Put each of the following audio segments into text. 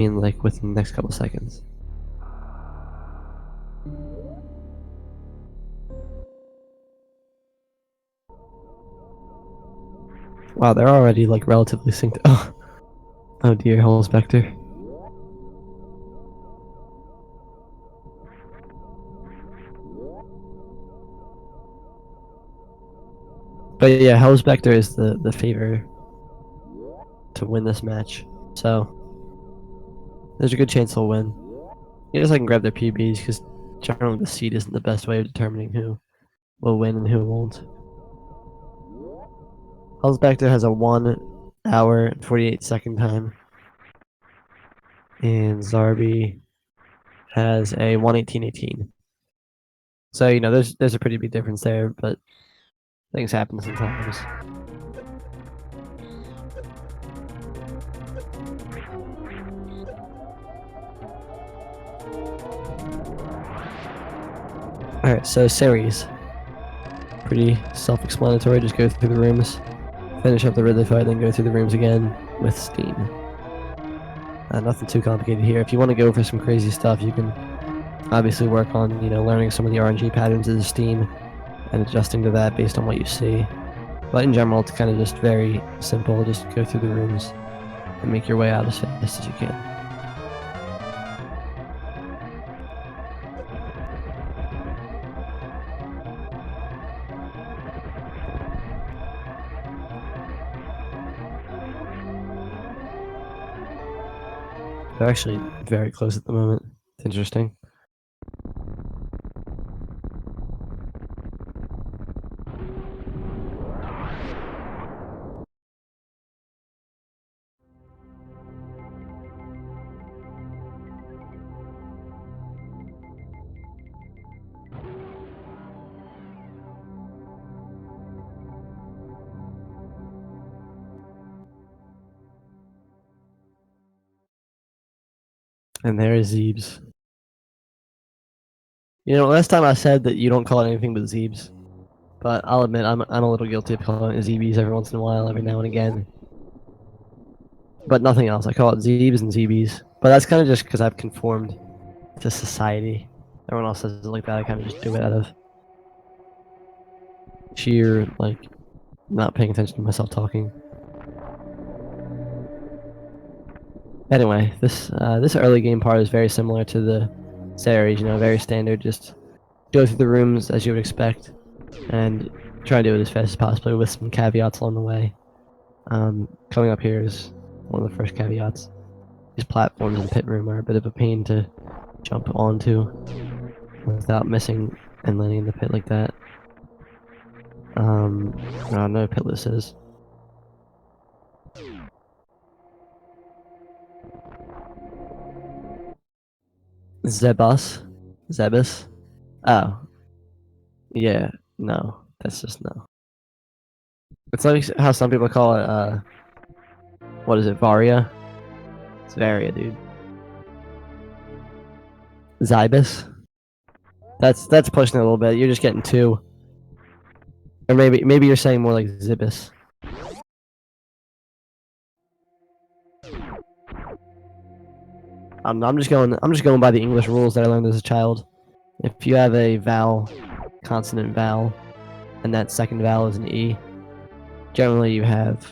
like within the next couple seconds. Wow, they're already like relatively synced. Oh dear, helsbecter. But yeah, helsbecter is the favor to win this match, so there's a good chance he'll win. You just like can grab their PBs because generally the seed isn't the best way of determining who will win and who won't. helsbecter has a 1 hour and 48-second time, and Zarby has a 1:18:18. So you know there's a pretty big difference there, but things happen sometimes. Alright, so series. Pretty self-explanatory, just go through the rooms, finish up the Ridley fight, then go through the rooms again with steam. Nothing too complicated here. If you want to go for some crazy stuff, you can obviously work on, learning some of the RNG patterns of the steam and adjusting to that based on what you see. But in general, it's kind of just very simple. Just go through the rooms and make your way out as fast as you can. They're actually very close at the moment. It's interesting. And there is Zeebs. Last time I said that you don't call it anything but Zeebs. But I'll admit, I'm a little guilty of calling it ZBs every once in a while, every now and again. But nothing else. I call it Zeebs and ZBs. But that's kind of just because I've conformed to society. Everyone else says it like that. I kind of just do it out of sheer, not paying attention to myself talking. Anyway, this early game part is very similar to the series. Very standard. Just go through the rooms as you would expect, and try and do it as fast as possible with some caveats along the way. Coming up here is one of the first caveats. These platforms in the pit room are a bit of a pain to jump onto without missing and landing in the pit like that. No pitless is. Zebus? Zebus? Oh. Yeah, no. That's just no. It's like how some people call it, what is it, Varia? It's Varia, dude. Zybus? That's pushing it a little bit. You're just getting two. Or maybe you're saying more like Zibus. I'm just going by the English rules that I learned as a child. If you have a vowel, consonant vowel, and that second vowel is an E, generally you have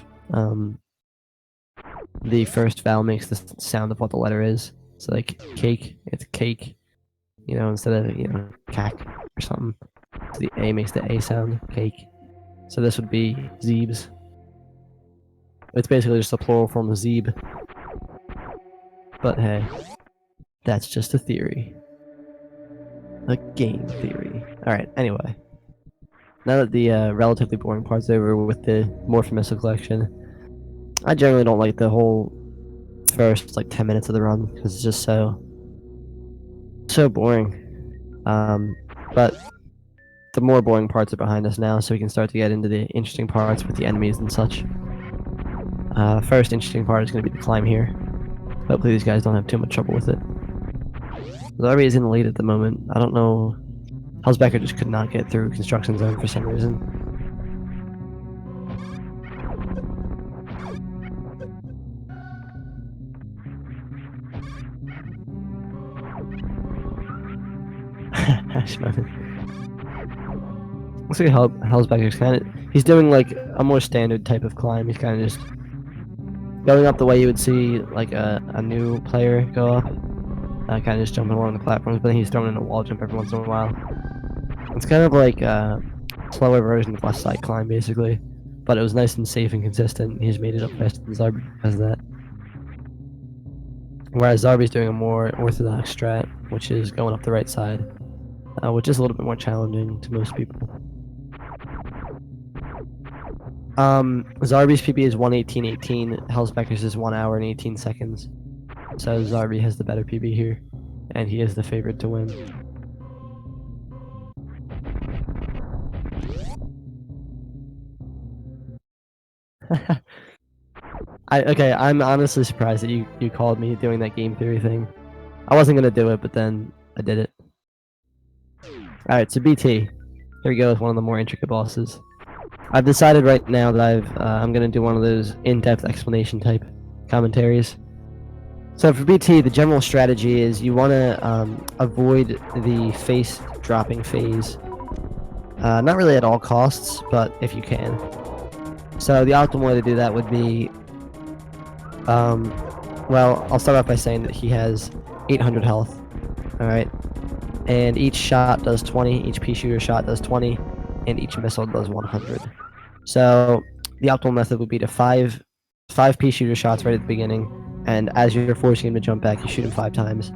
the first vowel makes the sound of what the letter is. So like cake, it's cake, instead of cack or something. So the A makes the A sound, cake. So this would be zeebs. It's basically just a plural form of zeeb. But hey, that's just a theory. A game theory. Alright, anyway. Now that the relatively boring part's over with the Morph collection, I generally don't like the whole first 10 minutes of the run because it's just so boring. But the more boring parts are behind us now, so we can start to get into the interesting parts with the enemies and such. First interesting part is going to be the climb here. Hopefully these guys don't have too much trouble with it. Zarby is in the lead at the moment. I don't know. helsbecter just could not get through construction zone for some reason. Looks like Helsbecter's kind of... He's doing like a more standard type of climb. He's kind of just going up the way you would see like a new player go up. Kind of just jumping along the platforms, but then he's throwing in a wall jump every once in a while. It's kind of like a slower version of West Side Climb, basically. But it was nice and safe and consistent. He's made it up faster than Zarby because of that. Whereas Zarby's doing a more orthodox strat, which is going up the right side, which is a little bit more challenging to most people. Zarby's PB is 1:18:18. helsbecter's is 1 hour and 18 seconds. So Zarby has the better PB here, and he is the favorite to win. I'm honestly surprised that you called me doing that game theory thing. I wasn't gonna do it, but then I did it. Alright, so BT. Here we go with one of the more intricate bosses. I've decided right now that I'm gonna do one of those in-depth explanation type commentaries. So for BT, the general strategy is you want to avoid the face dropping phase. Not really at all costs, but if you can. So the optimal way to do that would be, well, I'll start off by saying that he has 800 health, alright? And each shot does 20, each pea shooter shot does 20, and each missile does 100. So the optimal method would be to five pea shooter shots right at the beginning, and as you're forcing him to jump back, you shoot him 5 times.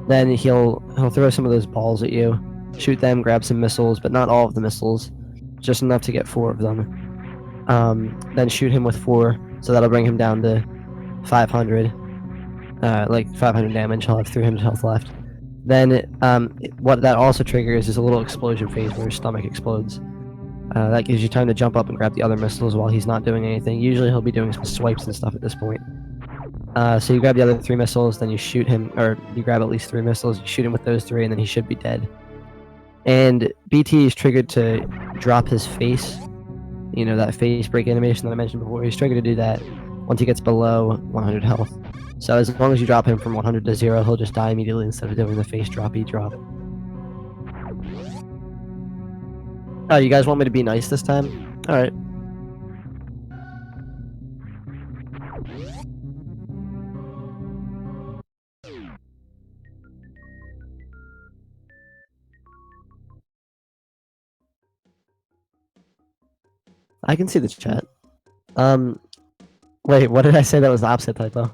Then he'll throw some of those balls at you, shoot them, grab some missiles, but not all of the missiles, just enough to get 4 of them. Then shoot him with 4, so that'll bring him down to 500, like 500 damage. He'll have 300 health left. Then what that also triggers is a little explosion phase where his stomach explodes. That gives you time to jump up and grab the other missiles while he's not doing anything. Usually he'll be doing some swipes and stuff at this point. So you grab the other 3 missiles, then you shoot him, or you grab at least 3 missiles, you shoot him with those 3, and then he should be dead. And BT is triggered to drop his face. You know, that face break animation that I mentioned before. He's triggered to do that once he gets below 100 health. So as long as you drop him from 100 to 0, he'll just die immediately instead of doing the face droppy drop. Oh, you guys want me to be nice this time? Alright. I can see the chat. Wait, what did I say that was the opposite typo?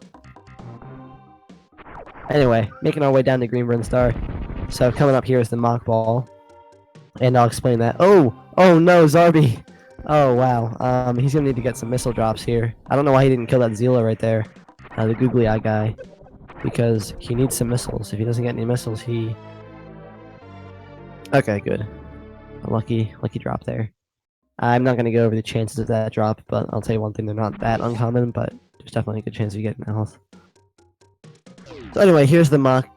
Anyway, making our way down to Greenburn Star. So coming up here is the mock ball. And I'll explain that. Oh no, Zarby! Oh wow, he's gonna need to get some missile drops here. I don't know why he didn't kill that Zila right there. The googly eye guy. Because he needs some missiles. If he doesn't get any missiles, he... Okay, good. A lucky drop there. I'm not going to go over the chances of that drop, but I'll tell you one thing, they're not that uncommon, but there's definitely a good chance of you getting health. So anyway, here's the mock...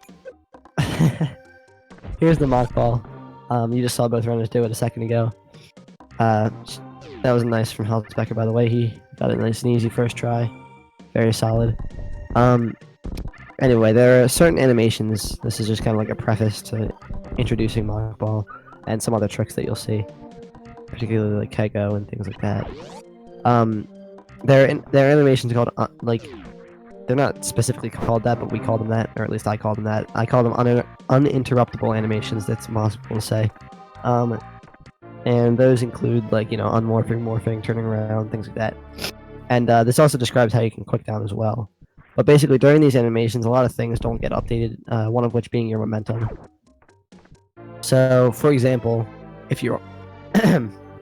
here's the mock ball. You just saw both runners do it a second ago. That was nice from helsbecter, by the way. He got it nice and easy first try. Very solid. Anyway, there are certain animations. This is just kind of like a preface to introducing mock ball and some other tricks that you'll see. Particularly like Kego and things like that. There are animations called, they're not specifically called that, but we call them that, or at least I call them that. I call them uninterruptible animations, that's possible to say. And those include, like, you know, unmorphing, morphing, turning around, things like that. And this also describes how you can quick down as well. But basically, during these animations, a lot of things don't get updated, one of which being your momentum. So, for example, if you're...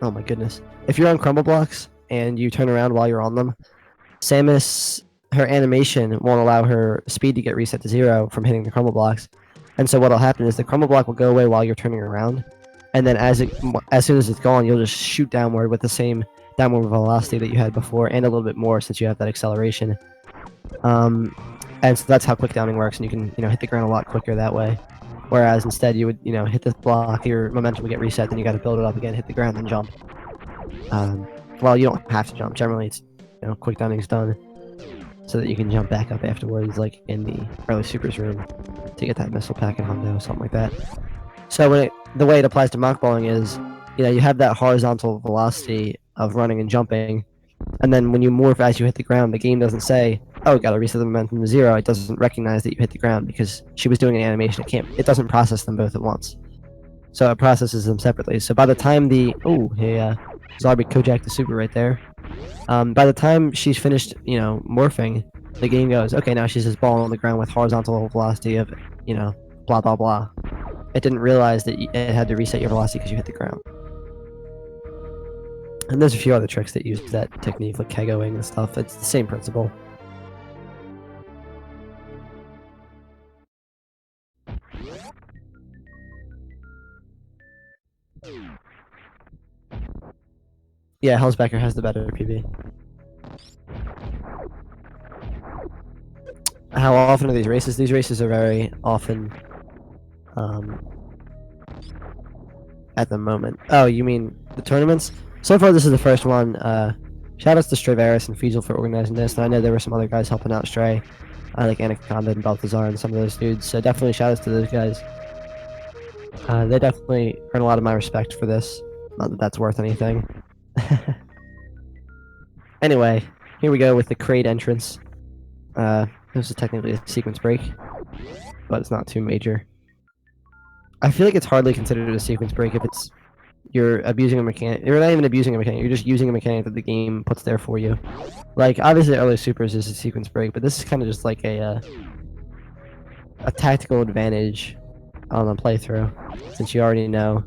oh my goodness. If you're on crumble blocks and you turn around while you're on them, Samus, her animation won't allow her speed to get reset to 0 from hitting the crumble blocks. And so what'll happen is the crumble block will go away while you're turning around. And then as soon as it's gone, you'll just shoot downward with the same downward velocity that you had before, and a little bit more since you have that acceleration. And so that's how quick downing works, and you can, you know, hit the ground a lot quicker that way. Whereas instead you would, you know, hit the block, your momentum would get reset, then you got to build it up again, hit the ground, then jump. Well, you don't have to jump. Generally, it's, you know, quick downing's done so that you can jump back up afterwards, like in the early supers room to get that missile pack in Hondo, something like that. So the way it applies to mockballing is, you have that horizontal velocity of running and jumping, and then when you morph as you hit the ground, the game doesn't say, "Oh, gotta reset the momentum to 0." It doesn't recognize that you hit the ground because she was doing an animation. It doesn't process them both at once. So it processes them separately. So by the time Zarby Kojak the super right there. By the time she's finished, morphing, the game goes, okay, now she's this ball on the ground with horizontal velocity of, blah blah blah. It didn't realize that it had to reset your velocity because you hit the ground. And there's a few other tricks that use that technique, like kegoing and stuff. It's the same principle. Yeah, Helsbecter has the better PB. How often are these races? These races are very often at the moment. Oh, you mean the tournaments? So far, this is the first one. Shoutouts to Straveris and Fiesel for organizing this. And I know there were some other guys helping out Stray, like Anaconda and Balthazar and some of those dudes. So definitely shoutouts to those guys. They definitely earn a lot of my respect for this. Not that that's worth anything. Anyway, here we go with the crate entrance. This is technically a sequence break, but it's not too major. I feel like it's hardly considered a sequence break if you're abusing a mechanic. You're not even abusing a mechanic. You're just using a mechanic that the game puts there for you. Like, obviously, early supers is a sequence break, but this is kind of just like a tactical advantage on a playthrough, since you already know.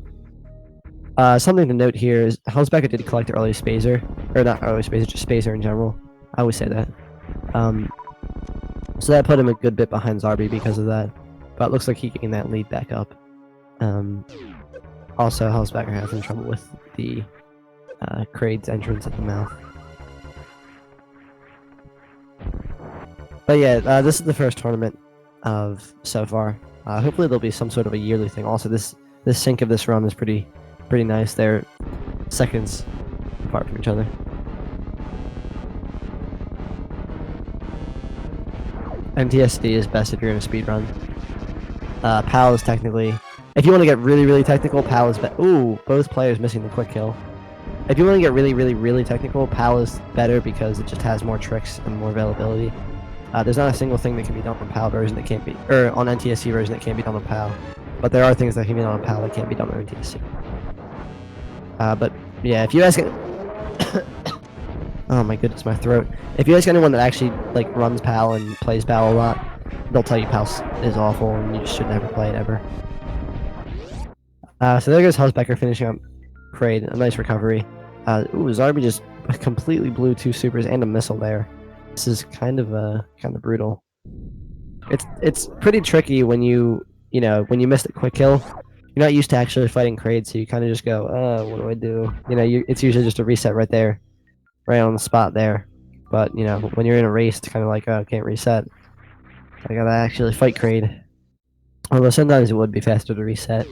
Something to note here is Helsbecter did collect early Spazer, or not early Spazer, just Spazer in general. I always say that. So that put him a good bit behind Zarby because of that, but it looks like he gained that lead back up. Also, Helsbecter has some trouble with the Kraid's entrance at the mouth. But yeah, this is the first tournament of so far. Hopefully there'll be some sort of a yearly thing. Also, this sync of this run is pretty nice. They're seconds apart from each other. MTSD is best if you're in a speed run. PAL is technically, if you want to get really technical, PAL is better. Ooh, both players missing the quick kill. If you want to get really technical, PAL is better because it just has more tricks and more availability. There's not a single thing that can be done on PAL version that can't be, or on NTSC version that can't be done on PAL. But there are things that can be done on PAL that can't be done on NTSC. But yeah, if you ask it, oh my goodness, my throat. If you ask anyone that actually like runs PAL and plays PAL a lot, they'll tell you PAL is awful and you just should never play it ever. So there goes Helsbecter finishing up Kraid, a nice recovery. Ooh, Zarby just completely blew 2 supers and a missile there. This is kind of brutal. It's pretty tricky when you miss the quick kill. You're not used to actually fighting Kraid, so you kind of just go, what do I do? It's usually just a reset right there, right on the spot there. But when you're in a race, it's kind of like, oh, I can't reset. I gotta actually fight Kraid. Although sometimes it would be faster to reset.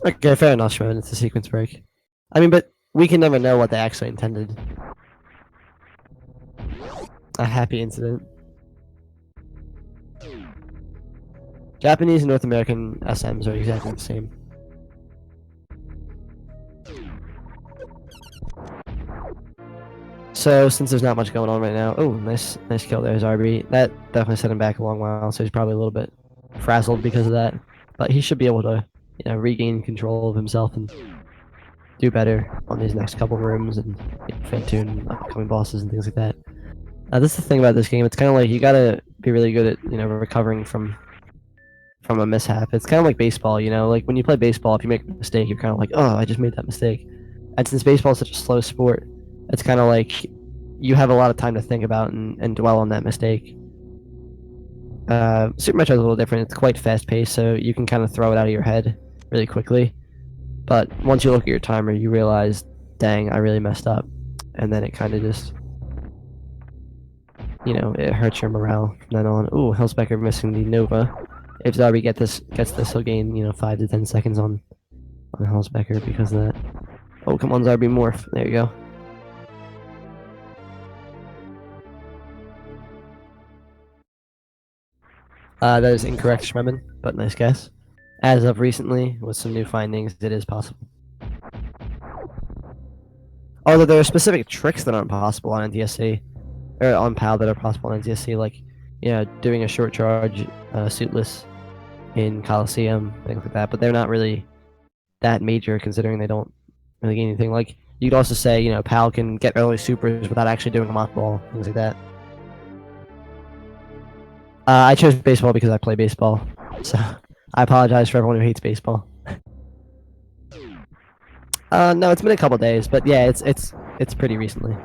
Okay, fair enough, Shrimon. It's a sequence break. I mean, but we can never know what they actually intended. A happy incident. Japanese and North American SMs are exactly the same. So, since there's not much going on right now, oh, nice kill there, Zarby. That definitely set him back a long while, so he's probably a little bit frazzled because of that. But he should be able to, regain control of himself and do better on these next couple rooms and fine-tune upcoming bosses and things like that. This is the thing about this game. It's kind of like you gotta be really good at recovering from a mishap. It's kind of like baseball, like when you play baseball, if you make a mistake, you're kind of like, oh, I just made that mistake. And since baseball is such a slow sport, it's kind of like you have a lot of time to think about and dwell on that mistake. Super Metroid is a little different. It's quite fast-paced, so you can kind of throw it out of your head really quickly. But once you look at your timer, you realize, dang, I really messed up. And then it kind of just, it hurts your morale from then on. Ooh, Helsbecter missing the Nova. If Zarby gets this, he'll gain, 5 to 10 seconds on Helsbecter because of that. Oh, come on, Zarby, morph. There you go. That is incorrect, Shremen, but nice guess. As of recently, with some new findings, it is possible. Although there are specific tricks that aren't possible on NTSC, or on PAL that are possible on NTSC, like, doing a short charge suitless in Coliseum, things like that, but they're not really that major considering they don't really gain anything. Like, you could also say, PAL can get early supers without actually doing a mock ball, things like that. I chose baseball because I play baseball, so I apologize for everyone who hates baseball. No, it's been a couple days, but yeah, it's pretty recently.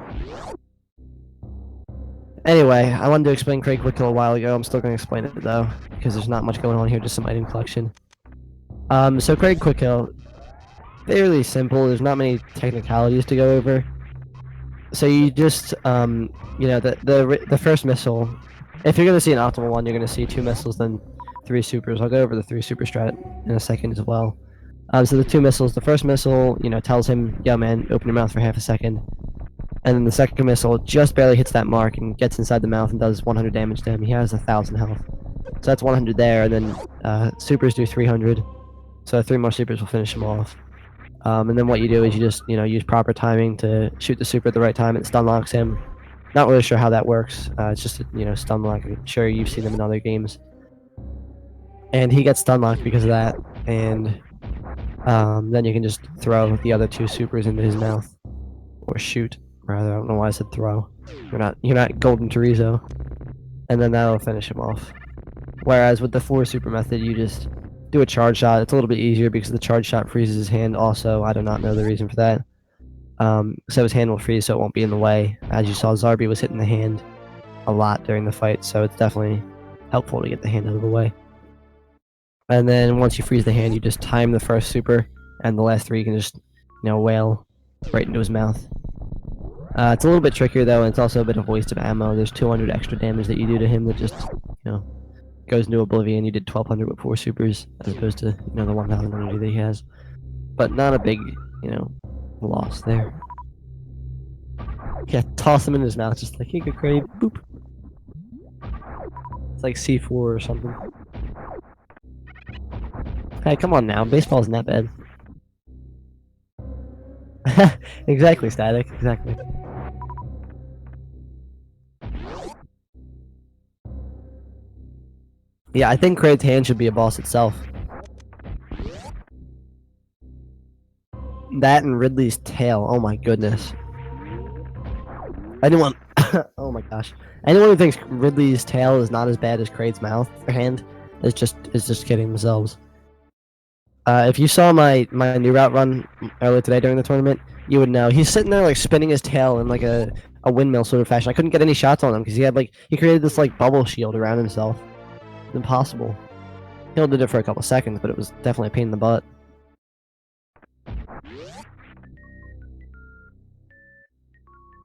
Anyway, I wanted to explain Craig Quick Kill a while ago. I'm still going to explain it though, because there's not much going on here, just some item collection. So Craig Quick Kill, fairly simple. There's not many technicalities to go over. So you just, the first missile. If you're going to see an optimal one, you're going to see 2 missiles, then 3 supers. I'll go over the 3 super strat in a second as well. So the 2 missiles, the first missile, tells him, yo man, open your mouth for half a second. And then the second missile just barely hits that mark and gets inside the mouth and does 100 damage to him. He has 1,000 health. So that's 100 there, and then supers do 300. So 3 more supers will finish him off. And then what you do is you just, use proper timing to shoot the super at the right time and stun locks him. Not really sure how that works. It's just a, stun lock. I'm sure you've seen them in other games. And he gets stun locked because of that. And then you can just throw the other 2 supers into his mouth. Or shoot, rather. I don't know why I said throw. You're not Golden Chorizo. And then that'll finish him off. Whereas with the 4 super method, you just do a charge shot. It's a little bit easier because the charge shot freezes his hand also. I do not know the reason for that. So his hand will freeze so it won't be in the way. As you saw, Zarby was hitting the hand a lot during the fight, so it's definitely helpful to get the hand out of the way. And then once you freeze the hand, you just time the first super, and the last 3 you can just, wail right into his mouth. It's a little bit trickier though, and it's also a bit of a waste of ammo. There's 200 extra damage that you do to him that just, goes into oblivion. You did 1,200 with 4 supers, as opposed to, the 1,000 energy that he has. But not a big, loss there. Yeah, toss him in his mouth, just like, here you go, Craig, boop. It's like C4 or something. Hey, come on now, baseball's not bad. Exactly, Static, exactly. Yeah, I think Craig's hand should be a boss itself. That and Ridley's tail, oh my goodness. Anyone, oh my gosh. Anyone who thinks Ridley's tail is not as bad as Craig's mouth or hand is just kidding themselves. If you saw my new route run earlier today during the tournament, you would know. He's sitting there like spinning his tail in like a windmill sort of fashion. I couldn't get any shots on him because he created this like bubble shield around himself. It's impossible. He did it for a couple seconds, but it was definitely a pain in the butt.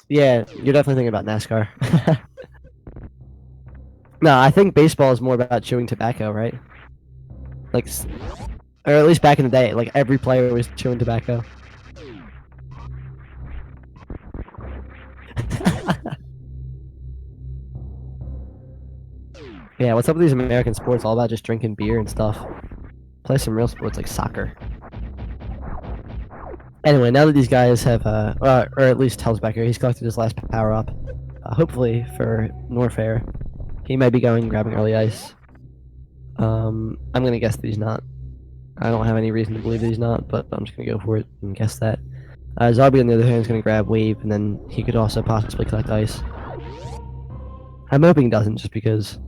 Yeah, you're definitely thinking about NASCAR. No, I think baseball is more about chewing tobacco, right? Like, or at least back in the day, like every player was chewing tobacco. Yeah, what's up with these American sports? All about just drinking beer and stuff. Play some real sports like soccer. Anyway, now that these guys have, or at least helsbecter, he's collected his last power up. Hopefully for Norfair, he might be going and grabbing early ice. I'm gonna guess that he's not. I don't have any reason to believe that he's not, but I'm just gonna go for it and guess that. Zarby on the other hand is gonna grab wave, and then he could also possibly collect ice. I'm hoping he doesn't, just because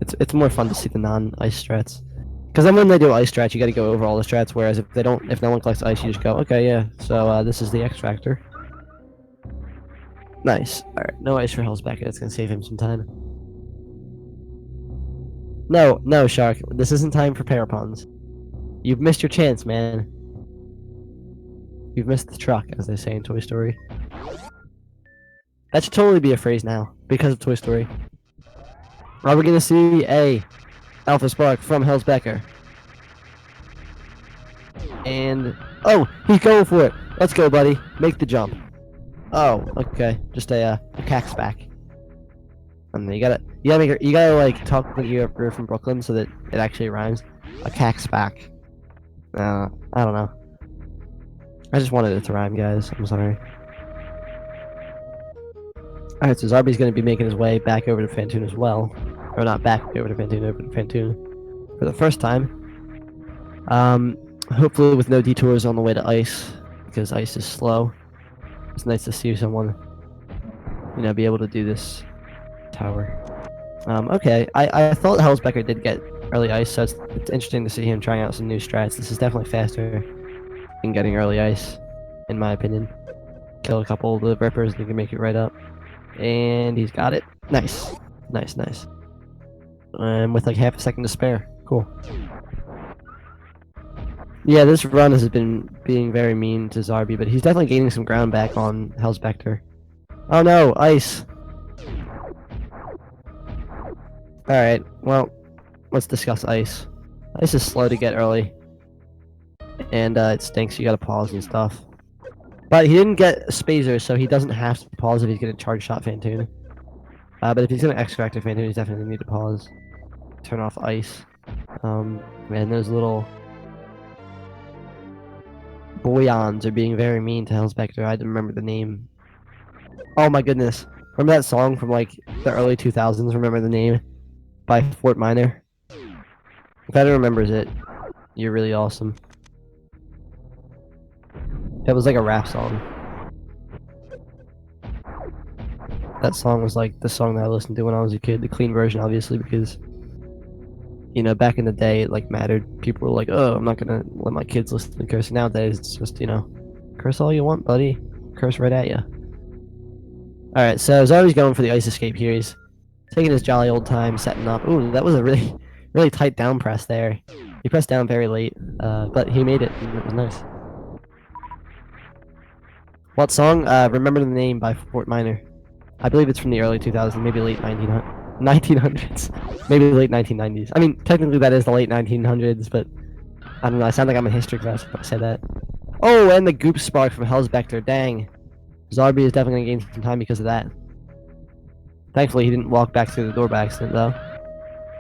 it's more fun to see the non-ice strats. Because then when they do ice strats, you got to go over all the strats. Whereas if no one collects ice, you just go, okay, yeah. So this is the X Factor. Nice. All right, no ice for helsbecter. It's gonna save him some time. No, Shark. This isn't time for parapons. You've missed your chance, man. You've missed the truck, as they say in Toy Story. That should totally be a phrase now, because of Toy Story. Are we gonna see a Alpha Spark from helsbecter? And oh, he's going for it. Let's go, buddy. Make the jump. Oh, okay. Just a cax back. And you gotta like talk like you're from Brooklyn so that it actually rhymes. A cax back. I don't know. I just wanted it to rhyme, guys. I'm sorry. Alright, so Zarby's gonna be making his way back over to Fantoon as well. Or not back over to Fantoon, over to Fantoon for the first time. Hopefully with no detours on the way to ice, because ice is slow. It's nice to see someone, you know, be able to do this tower. Okay, I thought Helsbecter did get early ice, so it's interesting to see him trying out some new strats. This is definitely faster in getting early ice, in my opinion. Kill a couple of the rippers and he can make it right up. And he's got it. Nice. Nice, nice. With like half a second to spare. Cool. Yeah, this run has been being very mean to Zarby, but he's definitely gaining some ground back on helsbecter. Oh no, ice! Alright, well, let's discuss ice. Ice is slow to get early. And it stinks, you gotta pause and stuff. But he didn't get Spazer, so he doesn't have to pause if he's gonna charge shot Fantoon. But if he's gonna X-Factor Fantoon, he's definitely gonna need to pause. Turn off ice. Man, those little boyons are being very mean to helsbecter. I didn't remember the name. Oh my goodness. Remember that song from like the early 2000s, Remember the Name? By Fort Minor? If anyone remembers it, you're really awesome. It was like a rap song. That song was like the song that I listened to when I was a kid, the clean version obviously, because you know, back in the day it like mattered. People were like, oh, I'm not gonna let my kids listen to curse. Nowadays it's just, you know, curse all you want, buddy. Curse right at you. Alright, so Zarby's going for the ice escape here. He's taking his jolly old time, setting up. Ooh, that was a really tight down press there. He pressed down very late, but he made it. It was nice. What song? Remember the Name by Fort Minor. I believe it's from the early 2000s, maybe late 1900s. Maybe late 1990s. I mean, technically that is the late 1900s, but I don't know. I sound like I'm in history class if I say that. Oh, and the goop spark from helsbecter. Dang. Zarby is definitely going to gain some time because of that. Thankfully, he didn't walk back through the door by accident, though.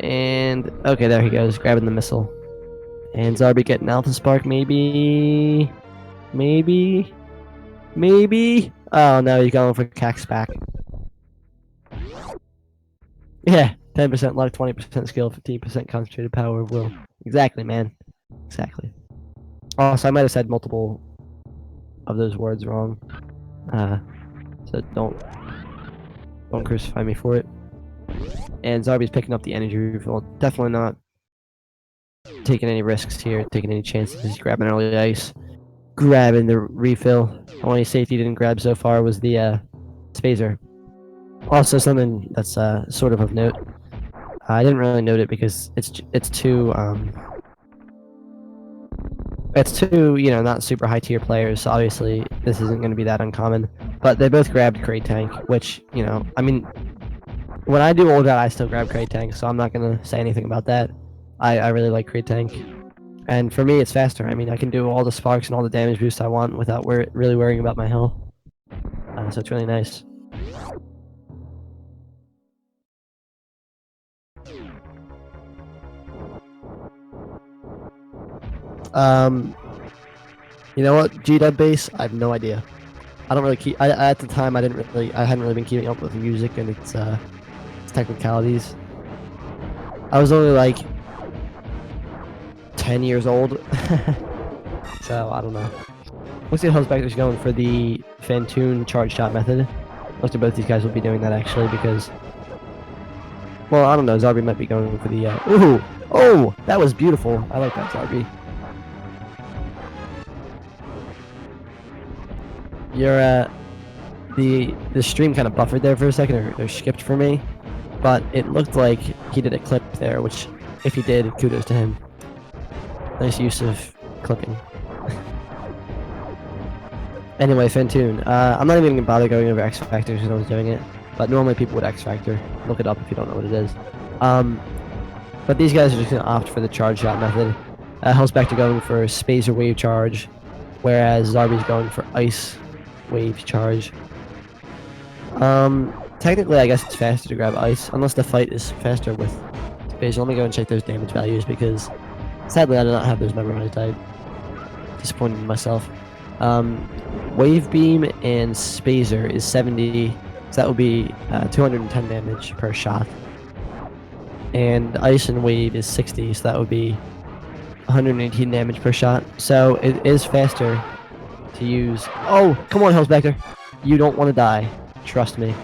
And, okay, there he goes, grabbing the missile. And Zarby getting Alpha Spark, maybe? Maybe? Maybe? Oh, no, he's going for Cax back. Yeah, 10% luck, 20% skill, 15% concentrated power of will. Exactly, man. Exactly. Also, I might have said multiple of those words wrong. So don't crucify me for it. And Zarby's picking up the energy refill. Definitely not taking any risks here, taking any chances. He's grabbing early ice, grabbing the refill. Only safety he didn't grab so far was the Spazer. Also, something that's sort of note. I didn't really note it because it's too you know, not super high tier players. So obviously this isn't going to be that uncommon. But they both grabbed Crate Tank, which, you know, I mean, when I do all that, I still grab Crate Tank, so I'm not going to say anything about that. I really like Crate Tank. And for me, it's faster. I mean, I can do all the sparks and all the damage boosts I want without really worrying about my health. So it's really nice. You know what? G-Dub base? I have no idea. I don't really keep. At the time, I hadn't really been keeping up with music and its technicalities. I was only like 10 years old, so I don't know. Looks like helsbecter's going for the Fantoon charge shot method. Most of both these guys will be doing that actually because, well, I don't know. Zarby might be going for the. Ooh! Oh, that was beautiful. I like that, Zarby. Your the stream kind of buffered there for a second, or skipped for me, but it looked like he did a clip there, which if he did, kudos to him. Nice use of clipping. Anyway, Fantoon. I'm not even gonna bother going over X Factor because I was doing it, but normally people would X Factor. Look it up if you don't know what it is. But these guys are just gonna opt for the charge shot method. helsbecter going for Spazer wave charge, whereas Zarby's going for ice wave charge. To technically, I guess it's faster to grab ice, unless the fight is faster with space. Let me go and check those damage values because sadly I do not have those memorized. I disappointed in myself. Wave Beam and Spazer is 70, so that would be 210 damage per shot. And Ice and Wave is 60, so that would be 118 damage per shot. So it is faster to use. Oh, come on, helsbecter. You don't want to die. Trust me.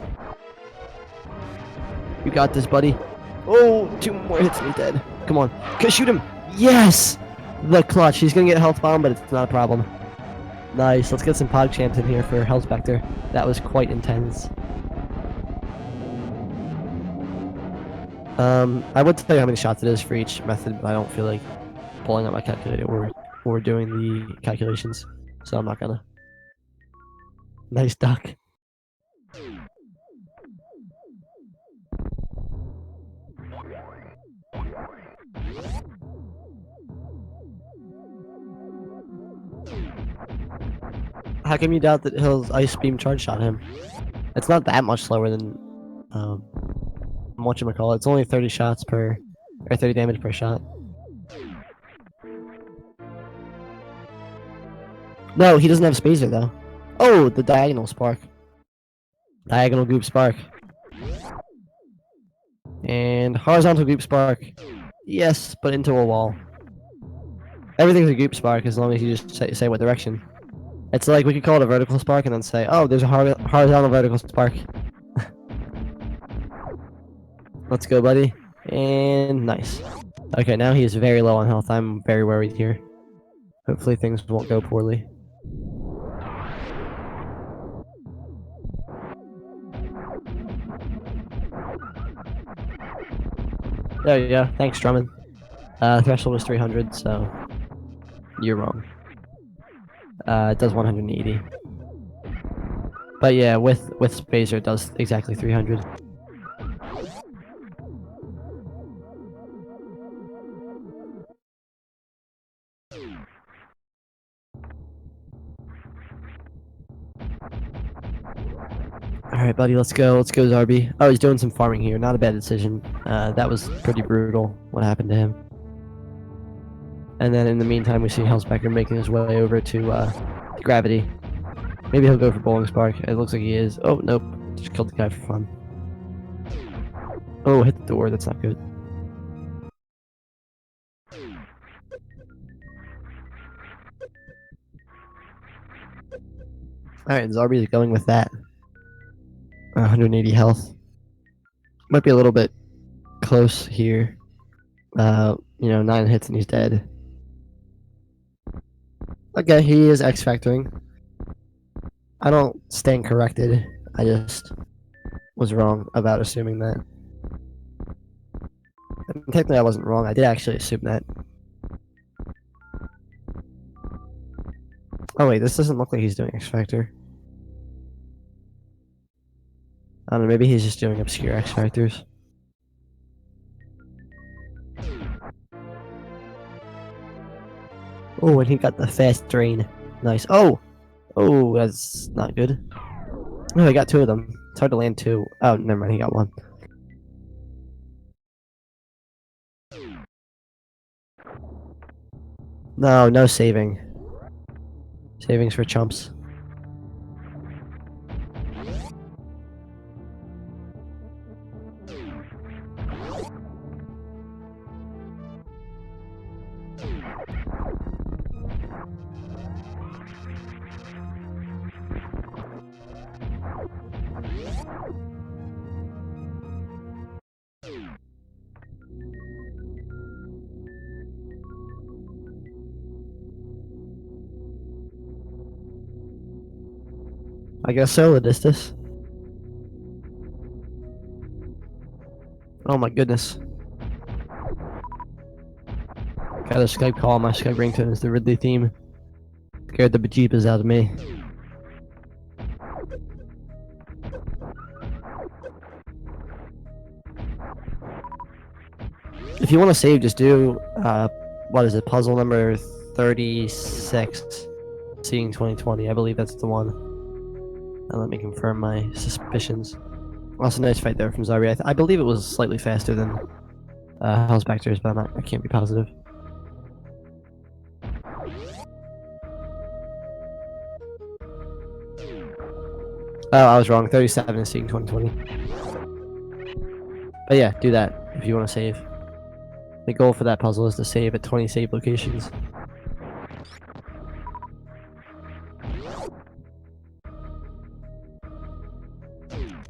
You got this, buddy. Oh, 2 more hits and he's dead. Come on. Shoot him. Yes! The clutch. He's going to get health bomb, but it's not a problem. Nice. Let's get some pog champs in here for helsbecter. That was quite intense. I would tell you how many shots it is for each method, but I don't feel like pulling up my calculator or doing the calculations, so I'm not gonna. Nice duck. How come you doubt that his ice beam charge shot him? It's not that much slower than whatchamacallit. It's only 30 shots per, or 30 damage per shot. No, he doesn't have Spazer though. Oh, the diagonal spark. Diagonal goop spark. And horizontal goop spark. Yes, but into a wall. Everything's a goop spark as long as you just say what direction. It's like we could call it a vertical spark and then say, oh, there's a horizontal vertical spark. Let's go, buddy. And nice. Okay, now he is very low on health. I'm very worried here. Hopefully things won't go poorly. There you go. Thanks, Drummond. Threshold was 300, so you're wrong. It does 180. But yeah, with Spazer it does exactly 300. Alright, buddy, let's go. Let's go, Zarby. Oh, he's doing some farming here. Not a bad decision. That was pretty brutal, what happened to him. And then in the meantime, we see helsbecter making his way over to Gravity. Maybe he'll go for Bowling Spark. It looks like he is. Oh, nope. Just killed the guy for fun. Oh, hit the door. That's not good. Alright, Zarby is going with that. 180 health. Might be a little bit close here. You know, 9 hits and he's dead. Okay, he is X-factoring. I don't stand corrected. I just was wrong about assuming that. And technically, I wasn't wrong. I did actually assume that. Oh wait, this doesn't look like he's doing X-factor. I don't know, maybe he's just doing obscure X-factors. Oh, and he got the fast drain. Nice. Oh! Oh, that's not good. Oh, I got 2 of them. It's hard to land 2. Oh, never mind, he got 1. No, no saving. Savings for chumps. I guess so, Odysseus. Oh my goodness. Got a Skype call on my Skype ringtone is the Ridley theme. Scared the bejeebas out of me. If you want to save, just do, what is it, puzzle number 36, Seeing 2020. I believe that's the one. Now let me confirm my suspicions. Also, nice fight there from Zarby. I believe it was slightly faster than helsbecter's, but I can't be positive. Oh, I was wrong. 37 is seeing 2020. But yeah, do that if you want to save. The goal for that puzzle is to save at 20 save locations.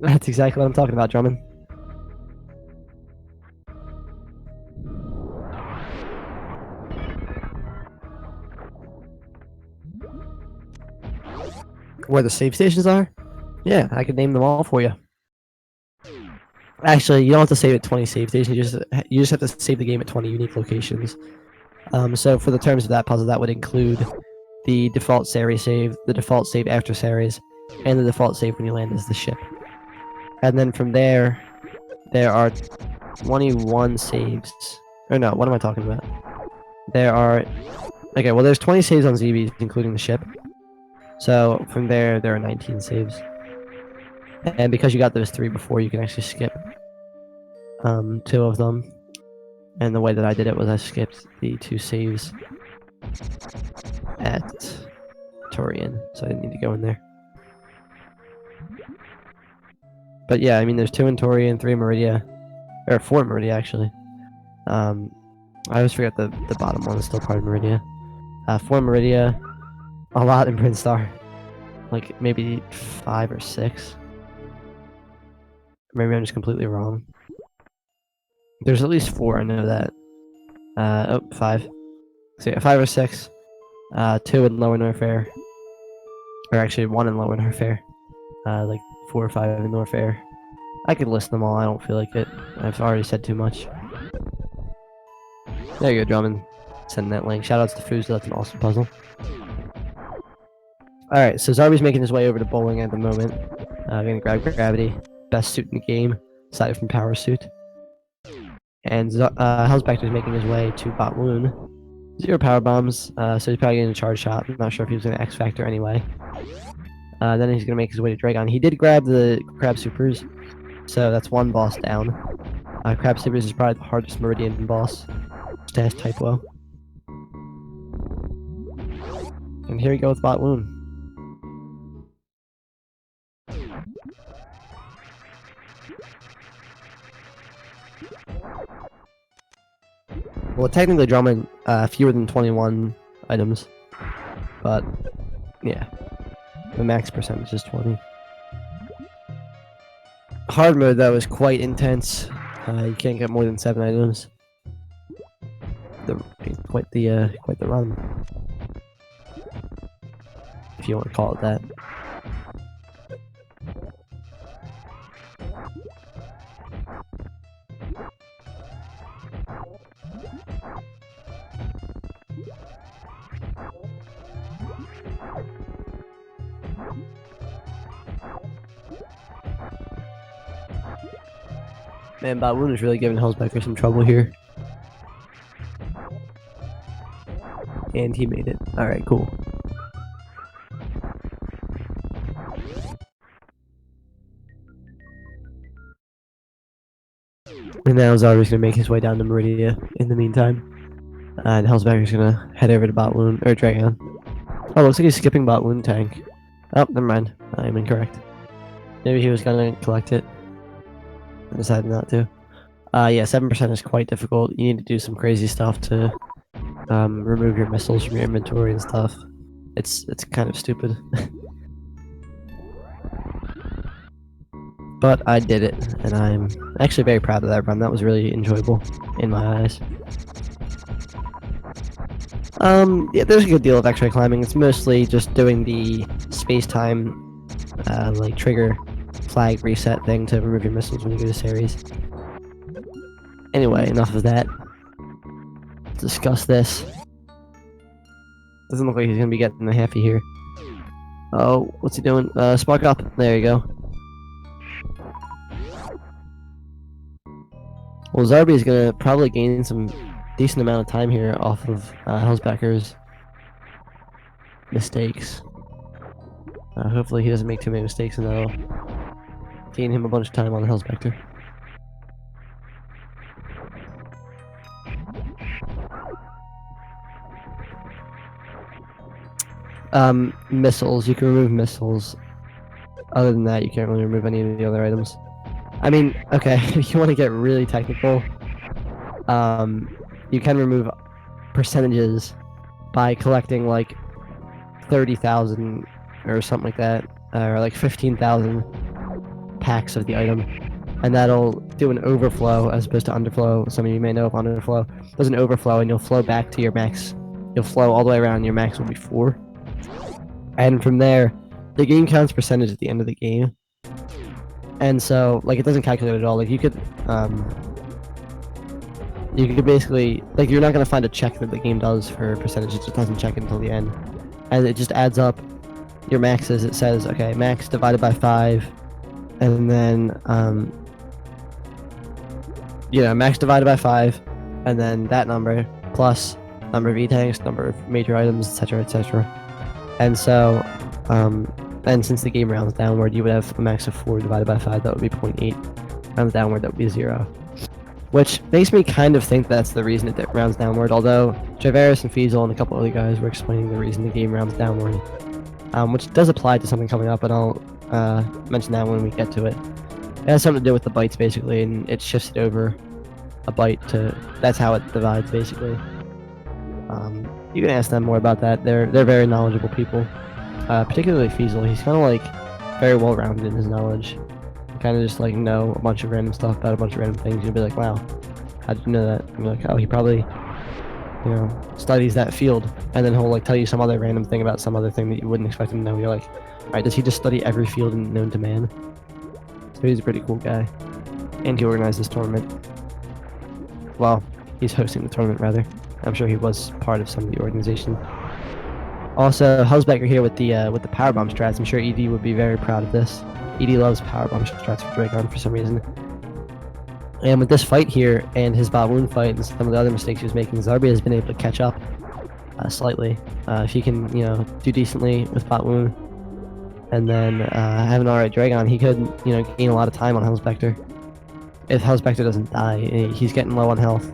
That's exactly what I'm talking about, Drummond. Where the save stations are? Yeah, I could name them all for you. Actually, you don't have to save at 20 save stations. You just have to save the game at 20 unique locations. So for the terms of that puzzle, that would include the default series save, the default save after series, and the default save when you land as the ship. And then from there are 21 saves. Or no, what am I talking about? There's 20 saves on ZBs, including the ship. So from there are 19 saves. And because you got those 3 before, you can actually skip 2 of them. And the way that I did it was I skipped the 2 saves at Torian, so I didn't need to go in there. But yeah, I mean, there's 2 in Torian, 3 in Meridia, or 4 in Meridia actually. I always forget the bottom one is still part of Meridia. 4 in Meridia, a lot in Prince Star, like maybe 5 or 6. Maybe I'm just completely wrong. There's at least 4, I know that. 5. So yeah, 5 or 6. 2 in Lower Norfair. Or actually 1 in Lower Norfair. Like 4 or 5 in Norfair. I could list them all, I don't feel like it. I've already said too much. There you go, Drummond. Sending that link. Shoutouts to Foos, that's an awesome puzzle. Alright, so Zarby's making his way over to bowling at the moment. Gonna grab Gravity. Best suit in the game, aside from Power Suit. And helsbecter's making his way to Botloon. 0 power bombs, so he's probably getting a charge shot. I'm not sure if he was going to X Factor anyway. Then he's going to make his way to Dragon. He did grab the Crab Supers, so that's 1 boss down. Crab Supers is probably the hardest Meridian boss. Just ask Typo. And here we go with Botloon. Well, technically Drummond, fewer than 21 items, but yeah, the max percentage is 20. Hard mode though is quite intense. You can't get more than 7 items. Quite the run, if you want to call it that. Man, Botloon is really giving helsbecter some trouble here. And he made it. Alright, cool. And now Zarby's gonna make his way down to Meridia in the meantime. And helsbecter's gonna head over to Botloon, or Dragon. Oh, looks like he's skipping Botloon tank. Oh, never mind. I am incorrect. Maybe he was gonna collect it. I decided not to. Yeah, 7% is quite difficult. You need to do some crazy stuff to remove your missiles from your inventory and stuff. It's kind of stupid. But I did it, and I'm actually very proud of that run. That was really enjoyable in my eyes. Yeah, there's a good deal of X-ray climbing. It's mostly just doing the space-time, like trigger flag reset thing to remove your missiles when you go to series. Anyway, enough of that. Let's discuss this. Doesn't look like he's gonna be getting the halfie here. Oh, what's he doing? Spark up. There you go. Well, Zarby is gonna probably gain some decent amount of time here off of helsbecter's mistakes. Hopefully he doesn't make too many mistakes and that'll gain him a bunch of time on helsbecter. Missiles. You can remove missiles. Other than that, you can't really remove any of the other items. I mean, okay, if you want to get really technical, you can remove percentages by collecting like 30,000 or something like that, or like 15,000 packs of the item, and that'll do an overflow as opposed to underflow. Some of you may know of underflow. Does an overflow, and you'll flow back to your max. You'll flow all the way around. Your max will be 4, and from there, the game counts percentage at the end of the game. And so, like, it doesn't calculate at all. Like, you could basically, like, you're not gonna find a check that the game does for percentage. It just doesn't check it until the end, and it just adds up your maxes. It says, okay, max divided by 5, and then max divided by 5, and then that number plus number of E-tanks, number of major items, etc., etc. And so, and since the game rounds downward, you would have a max of 4 divided by 5, that would be 0.8. Rounds downward, that would be 0. Which makes me kind of think that's the reason it rounds downward, although Traveris and Feasel and a couple other guys were explaining the reason the game rounds downward. Which does apply to something coming up, and I'll mention that when we get to it. It has something to do with the bytes, basically, and it shifts it over a byte to... That's how it divides, basically. You can ask them more about that. They're very knowledgeable people. Particularly Feasel. He's kind of like very well rounded in his knowledge. Kind of just like know a bunch of random stuff about a bunch of random things. You'll be like, wow, how did you know that? And you're like, oh, he probably, studies that field. And then he'll like tell you some other random thing about some other thing that you wouldn't expect him to know. You're like, alright, does he just study every field known to man? So he's a pretty cool guy. And he organized this tournament. Well, he's hosting the tournament rather. I'm sure he was part of some of the organization. Also, helsbecter here with the powerbomb strats. I'm sure ED would be very proud of this. ED loves powerbomb strats for Dragon for some reason. And with this fight here, and his Batwoon fight, and some of the other mistakes he was making, Zarby has been able to catch up slightly. If he can, do decently with Batwoon, and then have an alright Dragon, he could, gain a lot of time on helsbecter. If helsbecter doesn't die, he's getting low on health.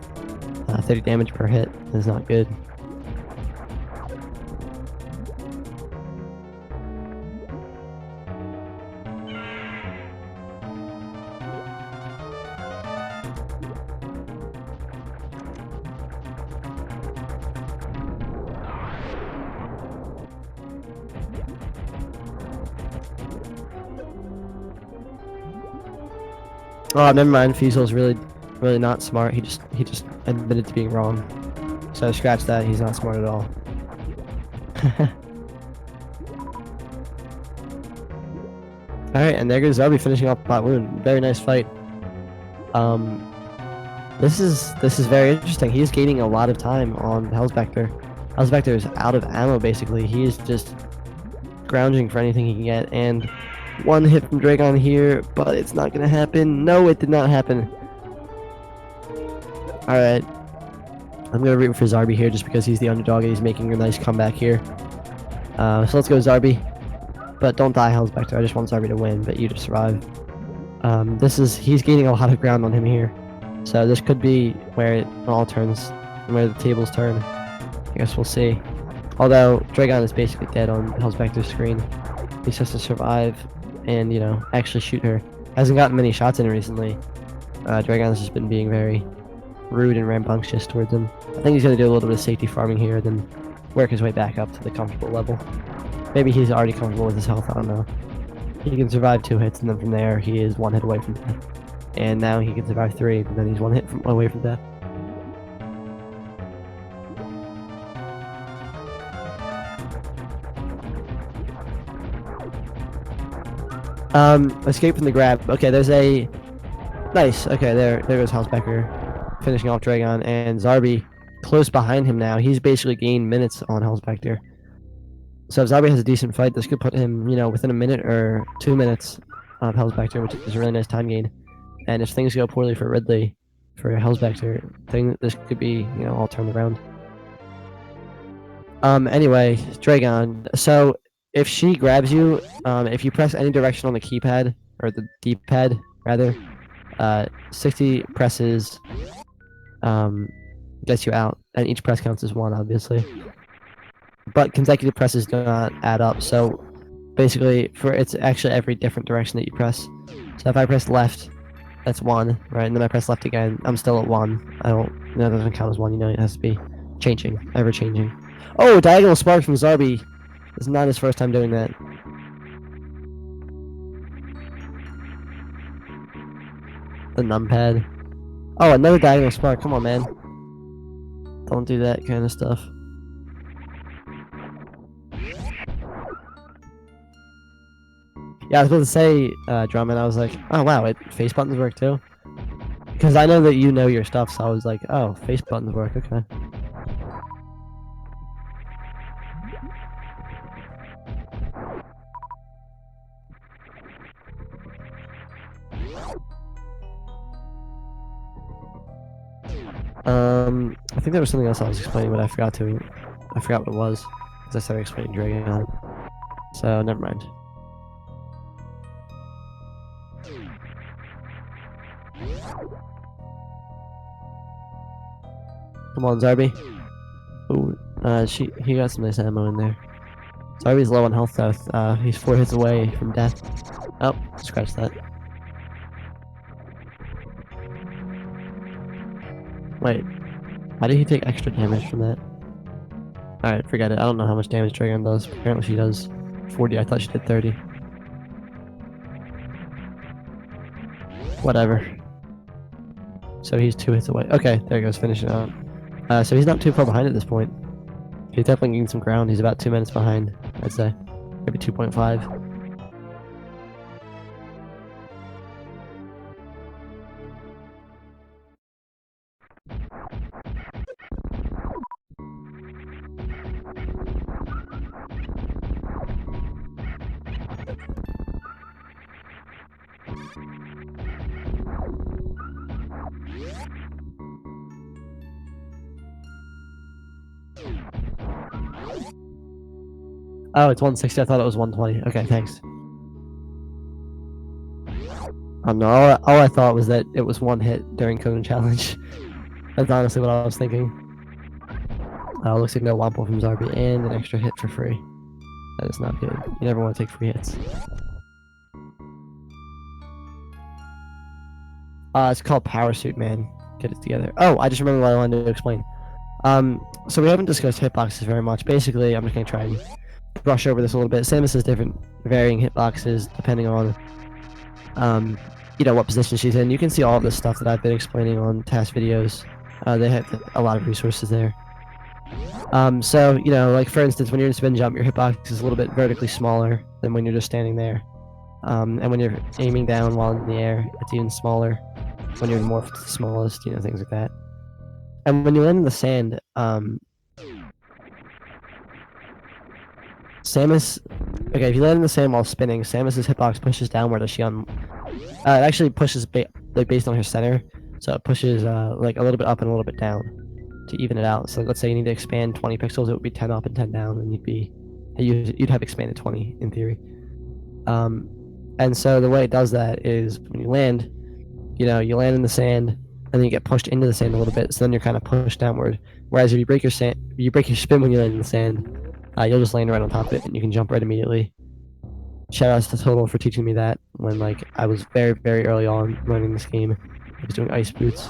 30 damage per hit is not good. Oh, never mind. Feasel's really not smart. He just admitted to being wrong. So scratch that. He's not smart at all. Alright, and there goes Zarby finishing off Batwoon. Very nice fight. This is very interesting. He's gaining a lot of time on helsbecter. Helsbecter is out of ammo basically. He is just scrounging for anything he can get, and one hit from Dragon here, but it's not gonna happen. No, it did not happen. Alright. I'm gonna root for Zarby here just because he's the underdog and he's making a nice comeback here. So let's go Zarby. But don't die, helsbecter. I just want Zarby to win, but you to survive. He's gaining a lot of ground on him here. So this could be where it all turns, where the tables turn. I guess we'll see. Although, Dragon is basically dead on helsbecter's screen. He just has to survive and, actually shoot her. Hasn't gotten many shots in recently. Dragon has just been being very rude and rambunctious towards him. I think he's going to do a little bit of safety farming here, then work his way back up to the comfortable level. Maybe he's already comfortable with his health, I don't know. He can survive 2 hits, and then from there, he is 1 hit away from death. And now he can survive 3, and then he's 1 hit away from death. Escape from the grab. Okay, there's a... Nice. Okay, there goes helsbecter finishing off Dragon, and Zarby close behind him now. He's basically gained minutes on helsbecter. So if Zarby has a decent fight, this could put him, within a minute or 2 minutes of helsbecter, which is a really nice time gain. And if things go poorly for Ridley, for helsbecter, this could be, all turned around. Anyway, Dragon. So if she grabs you, if you press any direction on the keypad, or the D-pad rather. 60 presses gets you out, and each press counts as one, obviously. But consecutive presses do not add up, so basically, it's actually every different direction that you press. So if I press left, that's 1, right? And then I press left again, I'm still at 1. That doesn't count as 1, you know, it has to be changing, ever changing. Oh, diagonal spark from Zarby. It's not his first time doing that. The numpad. Oh, another diagonal spark. Come on, man. Don't do that kind of stuff. Yeah, I was about to say, Drummond, I was like, oh wow, face buttons work too? Because I know that you know your stuff, so I was like, oh, face buttons work, okay. I think there was something else I was explaining, but I forgot what it was, because I started explaining Dragon. So, never mind. Come on, Zarby. Ooh, he got some nice ammo in there. Zarby's low on health though. He's 4 hits away from death. Oh, scratch that. Wait, why did he take extra damage from that? Alright, forget it. I don't know how much damage Dragon does. Apparently she does 40. I thought she did 30. Whatever. So he's 2 hits away. Okay, there he goes, finishing out. So he's not too far behind at this point. He's definitely getting some ground. He's about 2 minutes behind, I'd say. Maybe 2.5. Oh, it's 160. I thought it was 120. Okay, thanks. Oh no, all I thought was that it was 1 hit during Conan Challenge. That's honestly what I was thinking. Looks like no Wampo from Zarby and an extra hit for free. That is not good. You never want to take free hits. It's called Power Suit, man. Get it together. Oh, I just remembered what I wanted to explain. So we haven't discussed hitboxes very much. Basically, I'm just gonna try and brush over this a little bit. Samus has different varying hitboxes depending on, you know, what position she's in. You can see all of this stuff that I've been explaining on task videos. They have a lot of resources there. So, you know, like for instance, when you're in spin jump, your hitbox is a little bit vertically smaller than when you're just standing there. And when you're aiming down while in the air, it's even smaller. When you're morphed to the smallest, you know, things like that. And when you land in the sand, Samus... Okay, if you land in the sand while spinning, Samus's hitbox pushes downward as she it actually pushes based on her center. So it pushes like a little bit up and a little bit down to even it out. So let's say you need to expand 20 pixels, it would be 10 up and 10 down, and you'd have expanded 20 in theory. And so the way it does that is when you land, you know, you land in the sand, and then you get pushed into the sand a little bit, so then you're kind of pushed downward. Whereas if you break your spin when you land in the sand, you'll just land right on top of it, and you can jump right immediately. Shout outs to Total for teaching me that when like I was very, very early on learning this game. I was doing ice boots.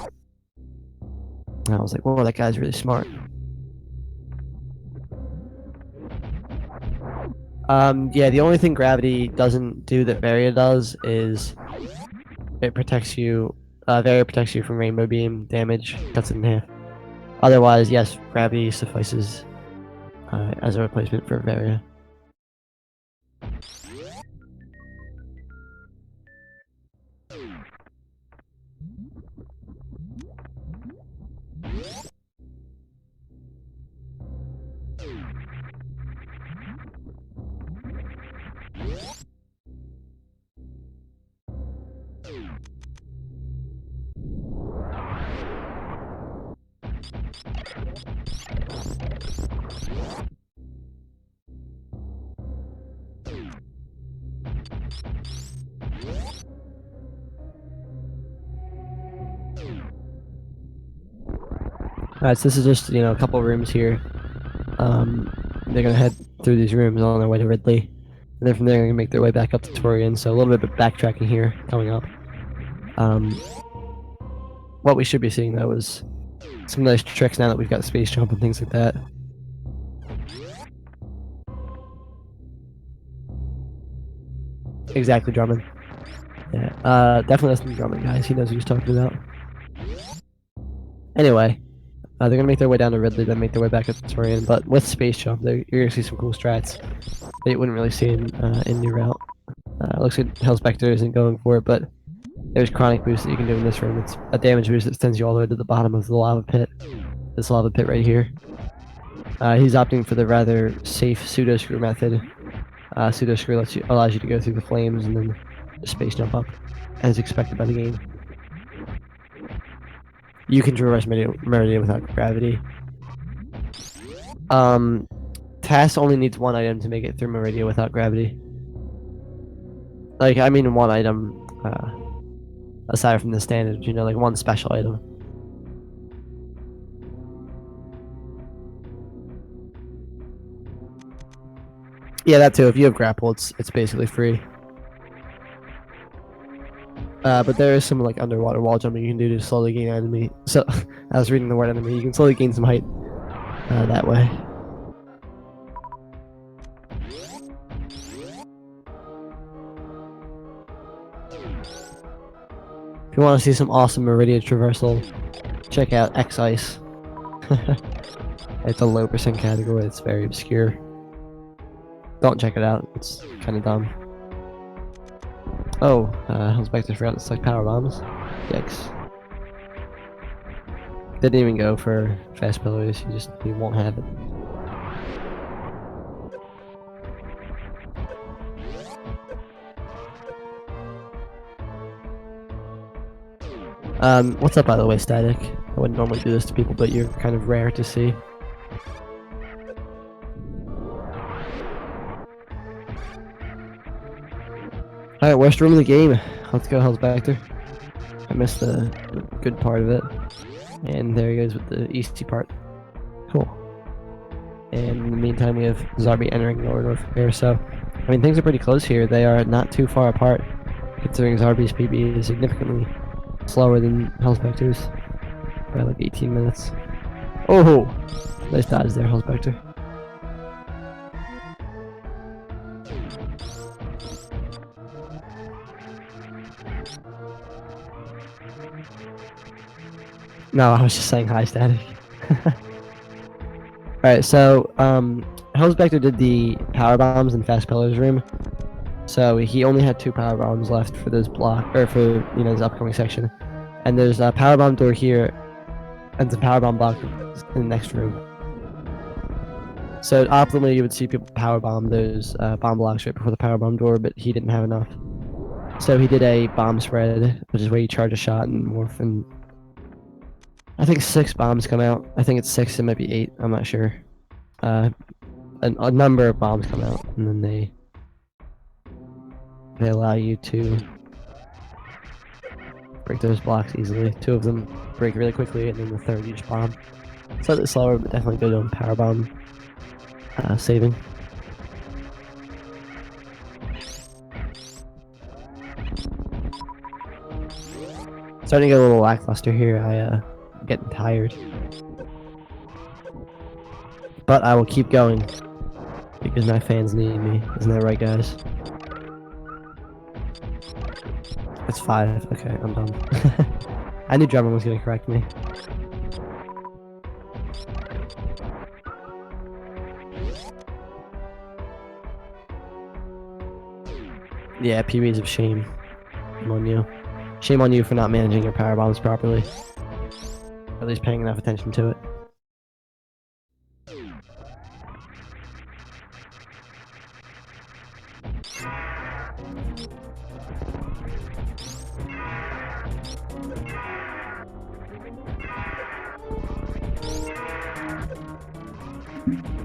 And I was like, whoa, that guy's really smart. Yeah, the only thing gravity doesn't do that Varia does is it protects you. Varia protects you from rainbow beam damage, cuts it in half. Otherwise, yes, gravity suffices as a replacement for Varia. Alright, so this is just, a couple rooms here. They're gonna head through these rooms on their way to Ridley. And then from there, they're gonna make their way back up to Torian. So a little bit of backtracking here coming up. What we should be seeing, though, is some nice tricks now that we've got space jump and things like that. Exactly, Drummond. Yeah, definitely listen to Drummond, guys. He knows what he's talking about. Anyway, they're gonna make their way down to Ridley, then make their way back up to Torian. But with space jump, you're gonna see some cool strats that you wouldn't really see in your route. Looks like helsbecter isn't going for it, but there's chronic boost that you can do in this room. It's a damage boost that sends you all the way to the bottom of the lava pit. This lava pit right here. He's opting for the rather safe pseudo screw method. Pseudo screw allows you to go through the flames and then just space jump up, as expected by the game. You can traverse Meridian without gravity. Tass only needs one item to make it through Meridian without gravity. Like, I mean one item, aside from the standard, like one special item. Yeah, that too. If you have grapple, it's basically free. But there is some like underwater wall jumping you can do to slowly gain enemy. So I was reading the word enemy. You can slowly gain some height that way. If you want to see some awesome Meridian traversal, check out X Ice. It's a low percent category. It's very obscure. Don't check it out. It's kind of dumb. Oh, helsbecter forgot to select power bombs. Yikes. Didn't even go for fast pillars. You won't have it. What's up, by the way, Static? I wouldn't normally do this to people, but you're kind of rare to see. Alright, worst room of the game. Let's go, helsbecter. I missed the good part of it. And there he goes with the easy part. Cool. And in the meantime, we have Zarby entering lower north here, so I mean, things are pretty close here. They are not too far apart, considering Zarby's PB is significantly slower than helsbecter's by like 18 minutes. Oh! Nice dodge there, helsbecter. No, I was just saying hi, Static. Alright, so, helsbecter did the power bombs in Fast Pillars room. So he only had 2 power bombs left for this block, or for, this upcoming section. And there's a power bomb door here, and some power bomb block in the next room. So optimally, you would see people power bomb those bomb blocks right before the power bomb door, but he didn't have enough. So he did a bomb spread, which is where you charge a shot and morph, and I think 6 bombs come out. I think it's 6, it might be 8, I'm not sure. A number of bombs come out, and then they allow you to break those blocks easily. 2 of them break really quickly, and then the 3rd you just bomb. Slightly slower, but definitely good on power bomb saving. Starting to get a little lackluster here. I'm getting tired, but I will keep going because my fans need me. Isn't that right, guys? It's 5. Okay, I'm done. I knew Drummond was gonna correct me. Yeah, PB's of shame. Shame on you. Shame on you for not managing your power bombs properly. Or at least paying enough attention to it.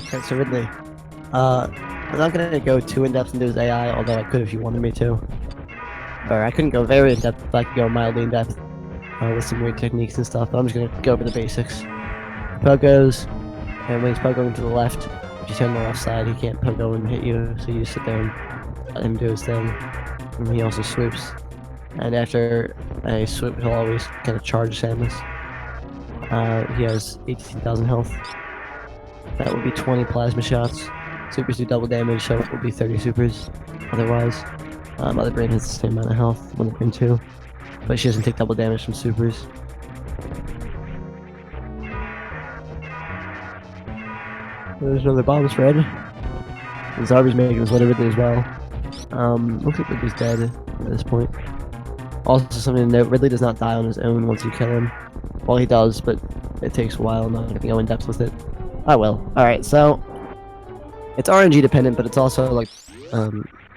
Okay, so Ridley. I'm not gonna go too in-depth into his AI, although I could if you wanted me to. Or I couldn't go very in-depth, but I could go mildly in-depth with some weird techniques and stuff, but I'm just gonna go over the basics. pogos, and when he's pogoing to the left, if you turn on the left side, he can't pogo and hit you, so you just sit there and let him do his thing. And he also swoops. And after a swoop, he'll always kind of charge Samus. He has 18,000 health. That would be 20 plasma shots. Supers do double damage, so it would be 30 supers. Otherwise, Mother Brain has the same amount of health, Mother Brain 2. But she doesn't take double damage from supers. There's another bomb spread. And Zarby's making his way to Ridley as well. Looks like Ridley's dead at this point. Also, something to note, Ridley does not die on his own once you kill him. Well, he does, but it takes a while. I'm not going to go in depth with it. I will. Alright, so it's RNG dependent, but it's also like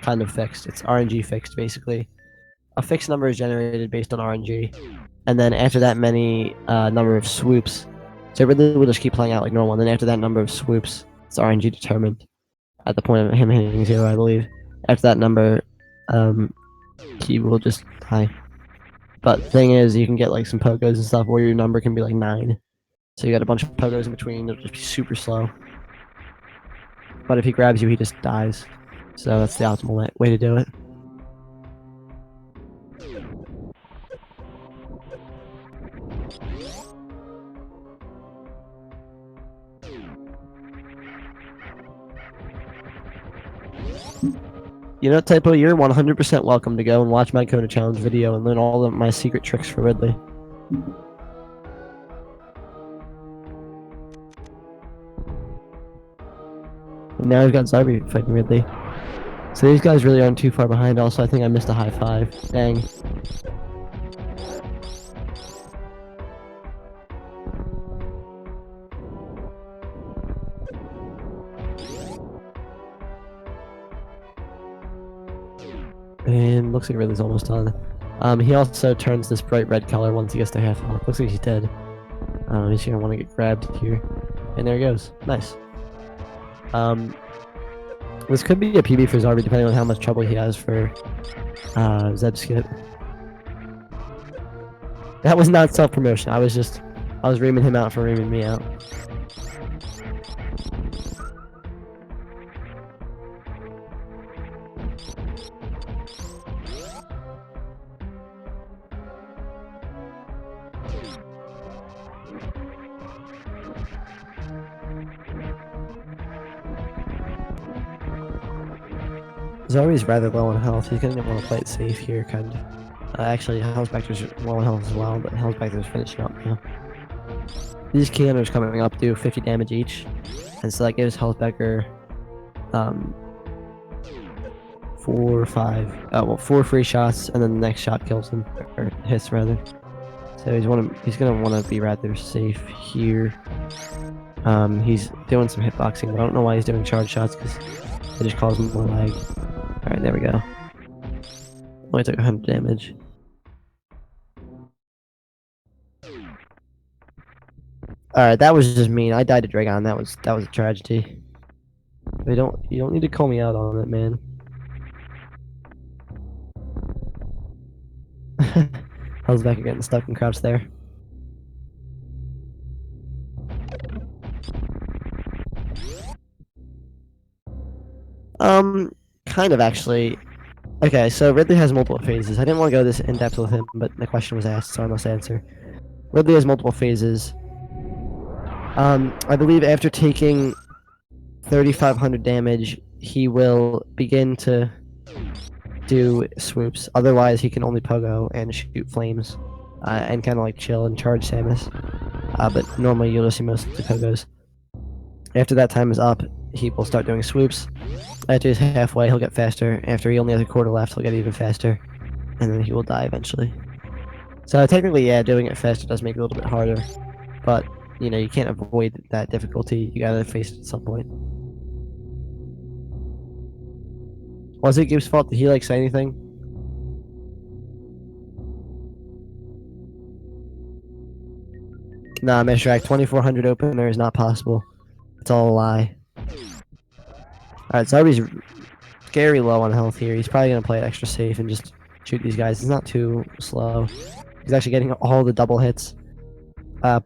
kind of fixed. It's RNG fixed, basically. A fixed number is generated based on RNG, and then after that many number of swoops, so Ridley will just keep playing out like normal, and then after that number of swoops, it's RNG determined at the point of him hitting 0, I believe. After that number, he will just die. But the thing is, you can get like some pogos and stuff where your number can be like 9. So you got a bunch of pogos in between, it'll just be super slow. But if he grabs you, he just dies. So that's the optimal way to do it. You know, Typo, you're 100% welcome to go and watch my Coda Challenge video and learn all of my secret tricks for Ridley. And now we've got Zarby fighting Ridley. So these guys really aren't too far behind. Also, I think I missed a high five. Dang. And looks like Ridley's almost done. He also turns this bright red color once he gets to half health. Looks like he's dead. He's gonna want to get grabbed here. And there he goes. Nice. This could be a PB for Zarby depending on how much trouble he has for Zeb skip. That was not self-promotion. I was reaming him out for reaming me out. Zarby's rather low on health. He's gonna want to play it safe here, kind of. Actually, helsbecter's low on health as well, but helsbecter's finishing up now. These cannons coming up do 50 damage each, and so that gives helsbecter 4 free shots, and then the next shot kills him, or hits rather. So he's gonna want to be rather safe here. He's doing some hitboxing, but I don't know why he's doing charge shots because it just causes more lag. Alright, there we go. Only took 100 damage. Alright, that was just mean. I died to Dragon. That was a tragedy. You don't need to call me out on it, man. Helsbecter getting stuck in crouch there. Kind of actually. Okay, so Ridley has multiple phases. I didn't want to go this in depth with him, but the question was asked, so I must answer. Ridley has multiple phases. I believe after taking 3,500 damage, he will begin to do swoops. Otherwise, he can only pogo and shoot flames, and kind of like chill and charge Samus. But normally you'll just see mostly pogos. After that time is up, he will start doing swoops. After he's halfway, he'll get faster. After he only has a quarter left, he'll get even faster. And then he will die eventually. So technically, yeah, doing it faster does make it a little bit harder. But, you know, you can't avoid that difficulty. You gotta face it at some point. Was it Gibbs' fault? Did he, like, say anything? Nah, Meshrak, 2400 opener is not possible. It's all a lie. Alright, Zarby's scary low on health here. He's probably going to play it extra safe and just shoot these guys. He's not too slow. He's actually getting all the double hits.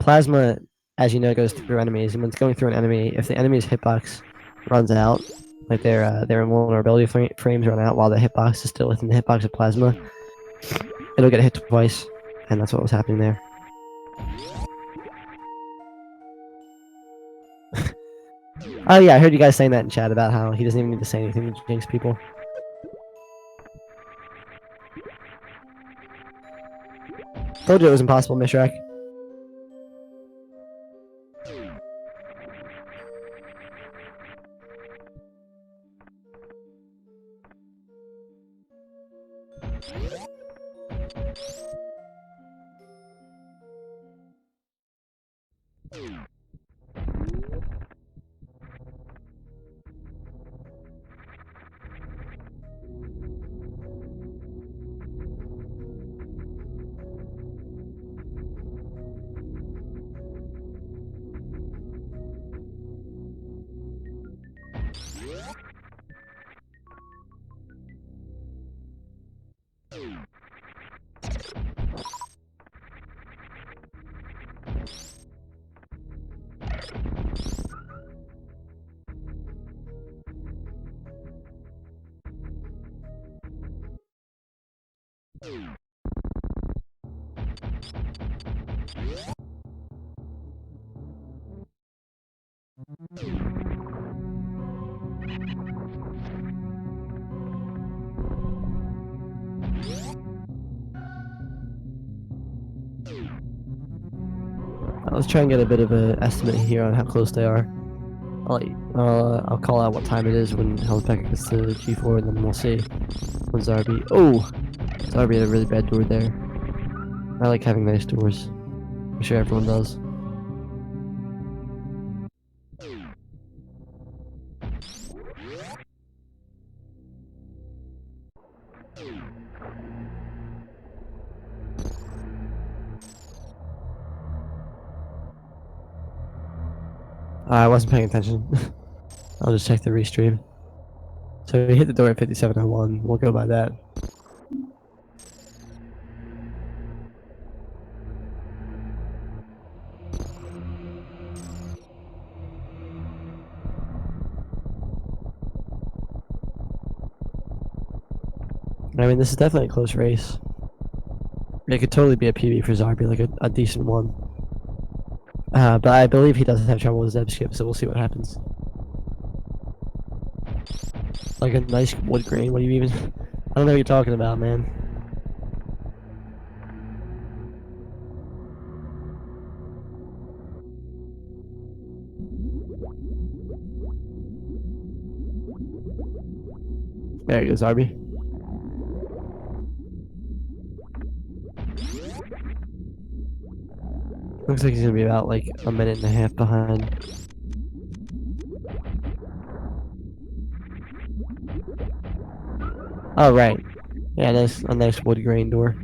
Plasma as you know, goes through enemies, and when it's going through an enemy, if the enemy's hitbox runs out, like their invulnerability frames run out while the hitbox is still within the hitbox of plasma, it'll get hit twice, and that's what was happening there. Oh yeah, I heard you guys saying that in chat about how he doesn't even need to say anything to jinx people. Told you it was impossible, Mishrak. Let's try and get a bit of an estimate here on how close they are. I'll call out what time it is when helsbecter gets to G4, and then we'll see when Zarby. Oh, Zarby had a really bad door there. I like having nice doors. I'm sure everyone does. I wasn't paying attention. I'll just check the restream. So we hit the door at 57:01. We'll go by that. I mean, this is definitely a close race. It could totally be a PB for Zarby, like a decent one. But I believe he doesn't have trouble with Zeb skip, so we'll see what happens. Like a nice wood grain. What do you even? I don't know what you're talking about, man. There he goes, Zarby. Looks like he's gonna be about like a minute and a half behind. Oh right, yeah, that's a nice wood grain door.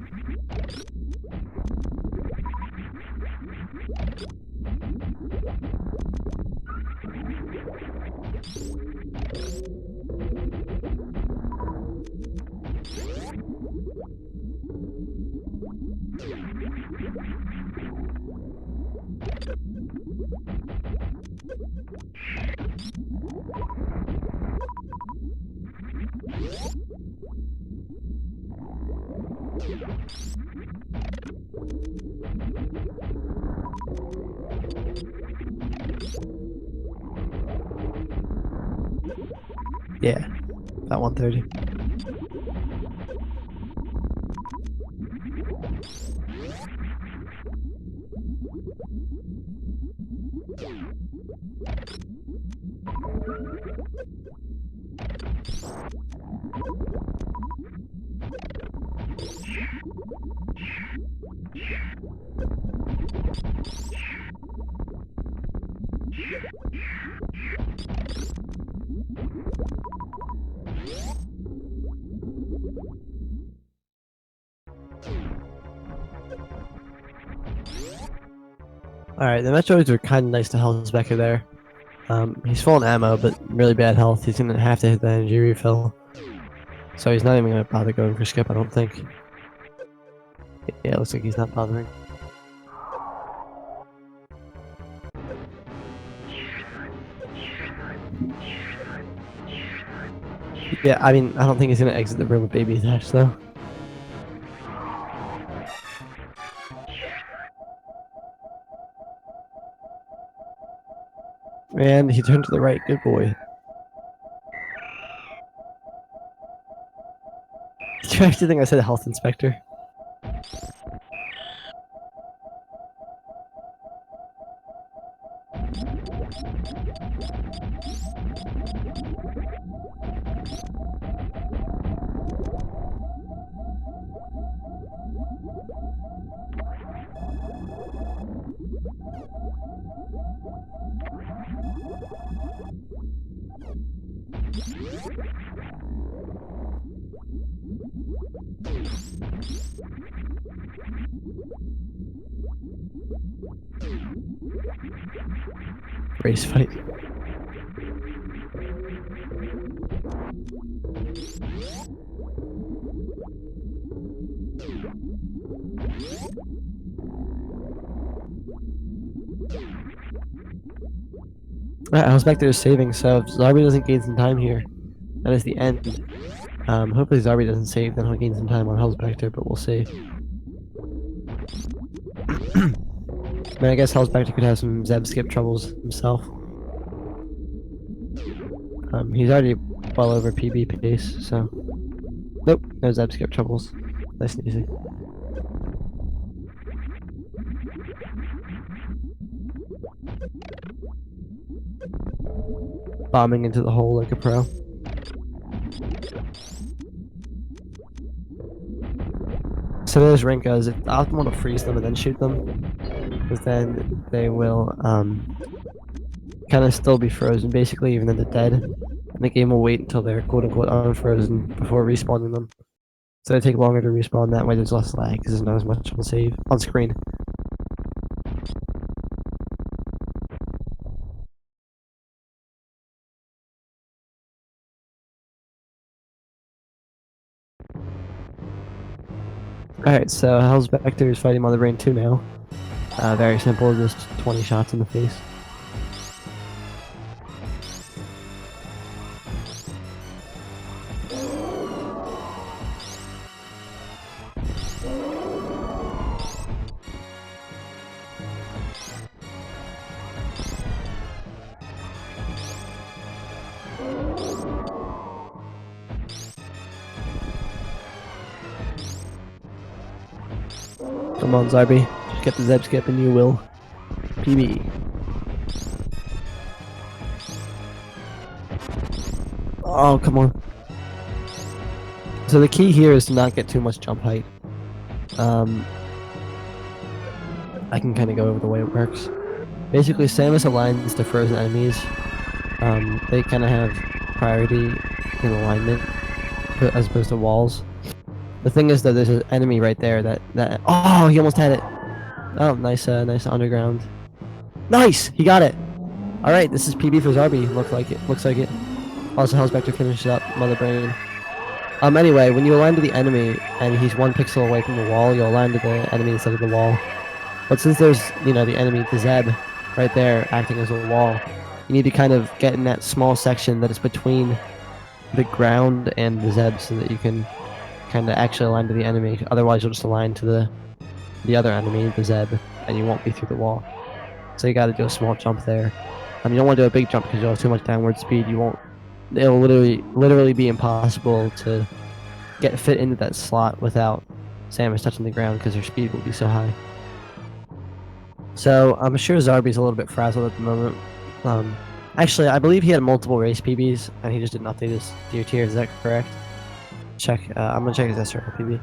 Yeah, about 130. Alright, the Metroids are kind of nice to helsbecter there. He's full on ammo, but really bad health. He's gonna have to hit the energy refill. So he's not even gonna bother going for skip, I don't think. Yeah, it looks like he's not bothering. Yeah, I mean, I don't think he's gonna exit the room with baby attached though. And he turned to the right. Good boy. Did you actually think I said health inspector? Race fight. Helsbecter is saving, so if Zarby doesn't gain some time here, that is the end. Hopefully Zarby doesn't save, then he'll gain some time on Helsbecter, but we'll see. I mean, I guess Helsbecter could have some Zeb skip troubles himself. He's already well over PB pace, so... Nope, no Zeb skip troubles. Nice and easy. Bombing into the hole like a pro. So there's Rinkas. It's optimal to freeze them and then shoot them, because then they will kind of still be frozen, basically, even though they're dead. And the game will wait until they're quote-unquote unfrozen before respawning them. So they take longer to respawn, that way there's less lag, because there's not as much on save on screen. Alright, so helsbecter is fighting Mother Brain 2 now. Very simple, just 20 shots in the face. Come on, Zarby. Just get the Zeb skip and you will PB. Oh, come on. So the key here is to not get too much jump height. I can kind of go over the way it works. Basically, Samus aligns to frozen enemies. They kind of have priority in alignment as opposed to walls. The thing is, though, there's an enemy right there that oh, he almost had it. Oh, nice, nice underground. Nice, he got it. All right, this is PB for Zarby. Looks like it. Looks like it. Also, helsbecter finishes up Mother Brain. Anyway, when you align to the enemy and he's 1 pixel away from the wall, you'll align to the enemy instead of the wall. But since there's, you know, the enemy, the Zeb, right there acting as a wall, you need to kind of get in that small section that is between the ground and the Zeb so that you can kind of actually align to the enemy. Otherwise, you'll just align to the other enemy, the Zeb, and you won't be through the wall. So you got to do a small jump there. You don't want to do a big jump because you'll have too much downward speed. You won't. It'll literally be impossible to fit into that slot without Samus touching the ground because her speed will be so high. So I'm sure Zarby's a little bit frazzled at the moment. Actually, I believe he had multiple race PBs and he just didn't update his DOT. Is that correct? Check. I'm gonna check his SRL PB.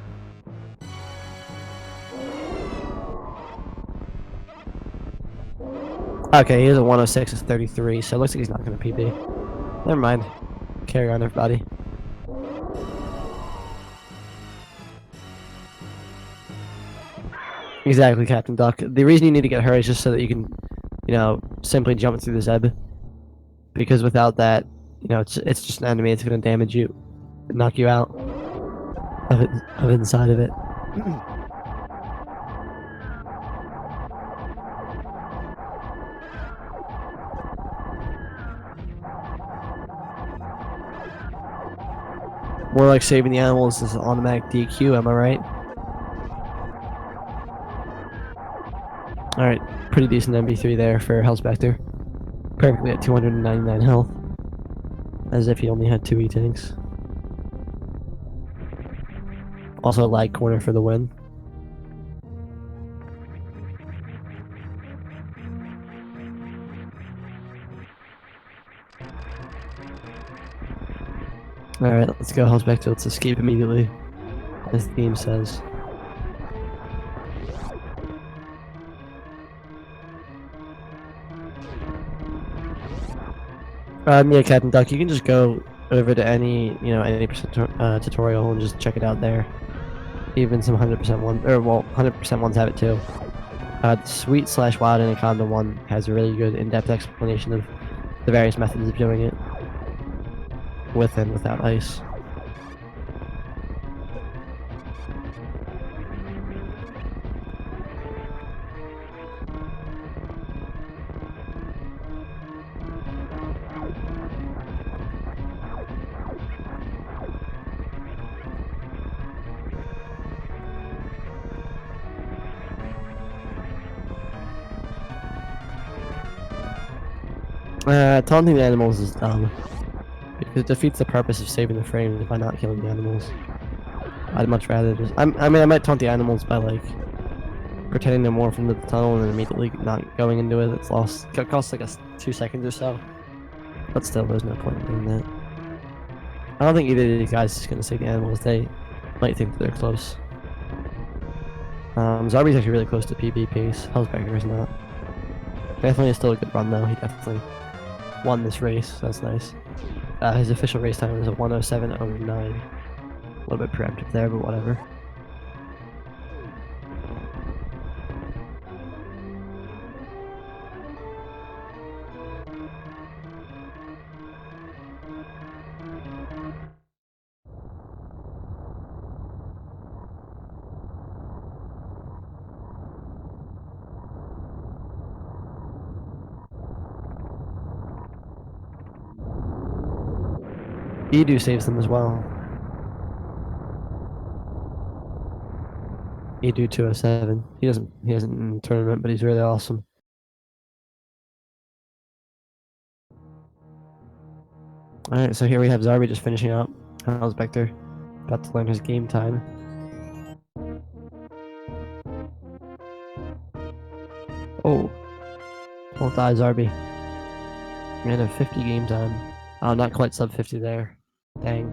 Okay, he has a 106, it's 33, so it looks like he's not gonna PB. Never mind. Carry on, everybody. Exactly, Captain Duck. The reason you need to get her is just so that you can, you know, simply jump through the Zeb. Because without that, you know, it's just an enemy. It's gonna damage you, knock you out of inside of it. More like saving the animals is automatic DQ, am I right? Alright, pretty decent MB3 there for helsbecter. Perfectly at 299 health. As if he only had 2 E-tanks. Also a lag corner for the win. Alright, let's go helsbecter. Let's escape immediately, as the game says. Yeah, Captain Duck, you can just go over to any, any tutorial and just check it out there. Even some 100% one, or well, 100% ones have it too. The Sweet/Wild Anaconda one has a really good in-depth explanation of the various methods of doing it, with and without ice. Taunting the animals is dumb, because it defeats the purpose of saving the frames by not killing the animals. I'd much rather just... I mean, I might taunt the animals by, like, pretending they're morphed into the tunnel and then immediately not going into it. It's lost. It costs, like, 2 seconds or so. But still, there's no point in doing that. I don't think either of these guys is going to save the animals. They might think that they're close. Zarby's actually really close to PB pace. helsbecter is not. Definitely still a good run, though. He definitely won this race. That's nice. His official race time was a 1:07:09. A little bit preemptive there, but whatever. Edu saves them as well. Edu 207. He isn't in the tournament, but he's really awesome. Alright, so here we have Zarby just finishing up. helsbecter about to learn his game time. Oh. Won't die, Zarby. Man of 50 game time. Oh, not quite sub 50 there. Dang.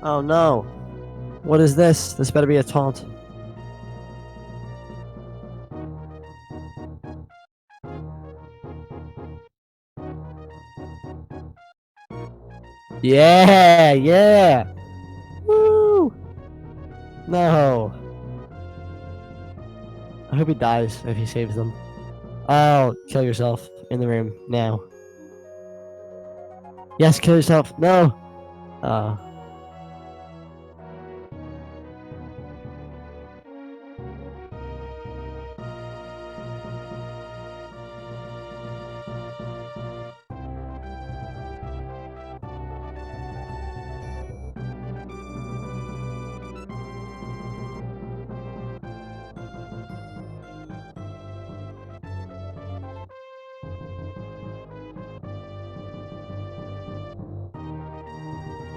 Oh no! What is this? This better be a taunt. Yeah! Yeah! Woo! No! I hope he dies if he saves them. Oh, kill yourself in the room now. Yes, kill yourself. No!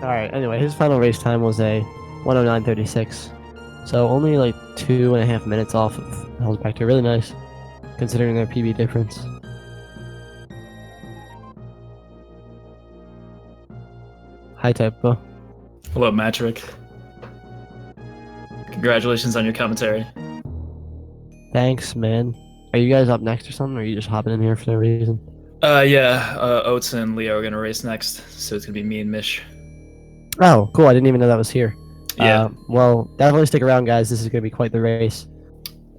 Alright, anyway, his final race time was a 1:09:36. So only like 2.5 minutes off of helsbecter. Really nice, considering their PB difference. Hi, Typo. Hello, Matrick. Congratulations on your commentary. Thanks, man. Are you guys up next or something, or are you just hopping in here for no reason? Yeah, Oates and Leo are gonna race next, so it's gonna be me and Mish. Oh, cool. I didn't even know that was here. Yeah. Well, definitely stick around, guys. This is going to be quite the race.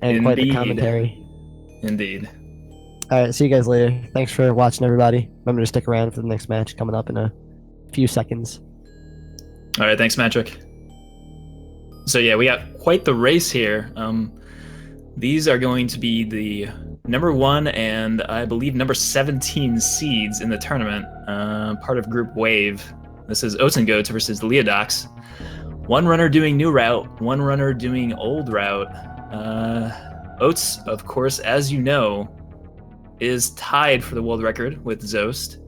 and quite the Indeed. commentary. Indeed. All right, see you guys later. Thanks for watching, everybody. Remember to stick around for the next match coming up in a few seconds. All right, thanks, Patrick. So yeah, we got quite the race here. These are going to be the number 1 and I believe number 17 seeds in the tournament, part of Group Wave. This is Oats and Goats versus Leodox. One runner doing new route, one runner doing old route. Oats, of course, as you know, is tied for the world record with Zost,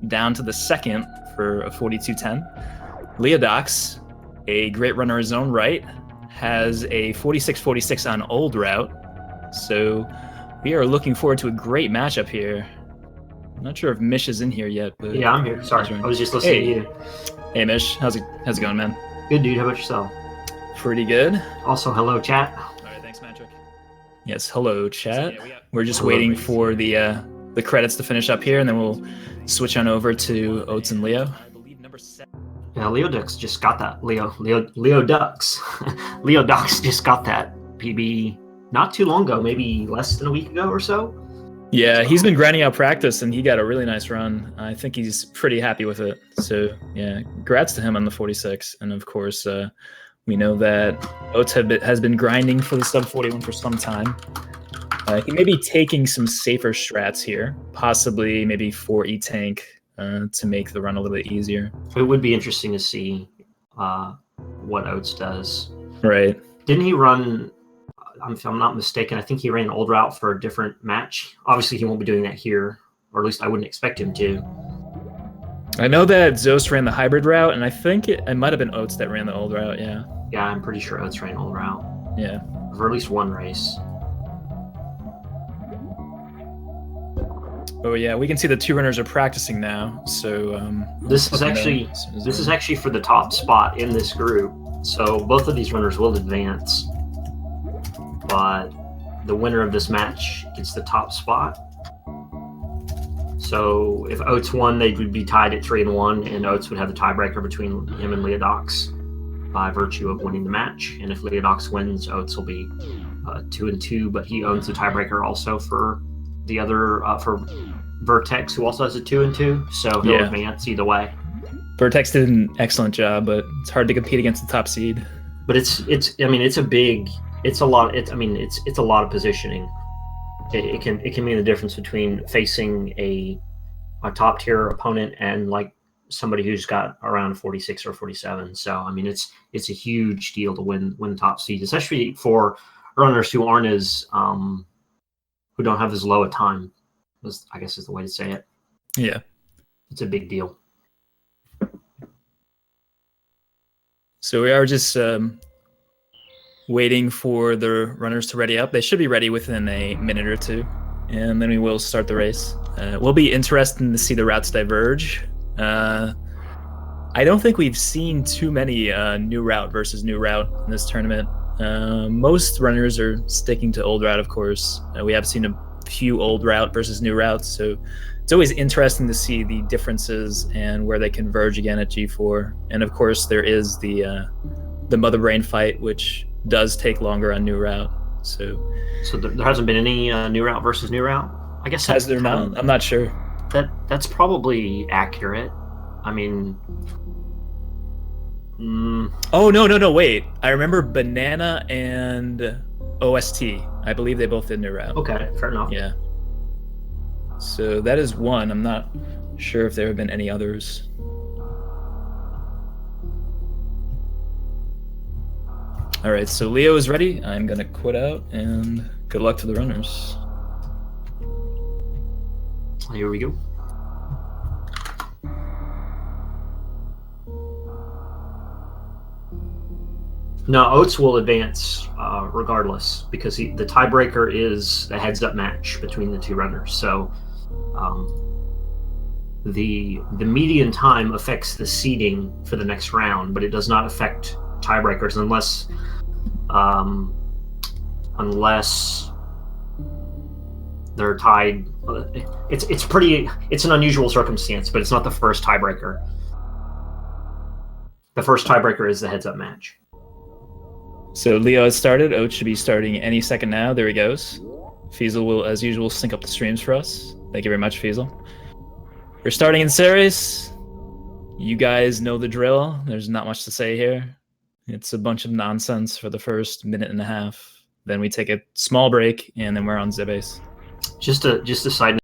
down to the second for a 42.10. Leodox, a great runner in his own right, has a 46.46 on old route. So we are looking forward to a great matchup here. I'm not sure if Mish is in here yet, but yeah, I'm here. Sorry, I was just listening to you. Hey Mish, how's it going, man? Good, dude. How about yourself? Pretty good. Also, hello, chat. All right, thanks, Patrick. Yes, hello, chat. So, yeah, we're just waiting for the credits to finish up here, and then we'll switch on over to Oats and Leo. Yeah, Leodox just got that. Leodox. Leodox just got that PB not too long ago, maybe less than a week ago or so. Yeah, he's been grinding out practice, and he got a really nice run. I think he's pretty happy with it. So, yeah, congrats to him on the 46. And, of course, we know that Oats has been grinding for the sub 41 for some time. He may be taking some safer strats here, possibly maybe 4 E-Tank to make the run a little bit easier. It would be interesting to see what Oats does. Right. Didn't he run... if I'm not mistaken, I think he ran an old route for a different match. Obviously, he won't be doing that here, or at least I wouldn't expect him to. I know that Zost ran the hybrid route, and I think it might have been Oats that ran the old route, yeah. Yeah, I'm pretty sure Oats ran old route. Yeah. For at least one race. Oh yeah, we can see the 2 runners are practicing now, so... This is actually for the top spot in this group, so both of these runners will advance. But the winner of this match gets the top spot. So if Oats won, they would be tied at 3-1, and Oats would have the tiebreaker between him and Leodox by virtue of winning the match. And if Leodox wins, Oats will be 2-2, but he owns the tiebreaker also for the other for Vertex, who also has a 2-2. So he'll advance either way. Vertex did an excellent job, but it's hard to compete against the top seed. But it's a lot of positioning. It can mean the difference between facing a top tier opponent and like somebody who's got around 46 or 47. So I mean it's a huge deal to win top seed, especially for runners who aren't as who don't have as low a time, I guess is the way to say it. Yeah. It's a big deal. So we are just waiting for the runners to ready up. They should be ready within a minute or two, and then we will start the race. We'll be interested to see the routes diverge. I don't think we've seen too many new route versus new route in this tournament. Most runners are sticking to old route, of course. We have seen a few old route versus new routes, so it's always interesting to see the differences and where they converge again at G4. And of course, there is the mother brain fight, which does take longer on new route. So there hasn't been any new route versus new route? I guess has there not? I'm not sure. That's probably accurate. I mean... Oh, no, wait. I remember Banana and OST. I believe they both did new route. Okay, fair enough. Yeah. So that is one. I'm not sure if there have been any others. All right, so Leo is ready. I'm going to quit out, and good luck to the runners. Here we go. No, Oats will advance regardless, because the tiebreaker is a heads-up match between the 2 runners. So the median time affects the seeding for the next round, but it does not affect tiebreakers unless they're tied. It's an unusual circumstance, but it's not the first tiebreaker. The first tiebreaker is the heads-up match. So Leo has started. Oat should be starting any second now. There he goes. Feasel will, as usual, sync up the streams for us. Thank you very much, Feasel. We're starting in series. You guys know the drill. There's not much to say here. It's a bunch of nonsense for the first minute and a half. Then we take a small break, and then we're on Zibase. Just a side note.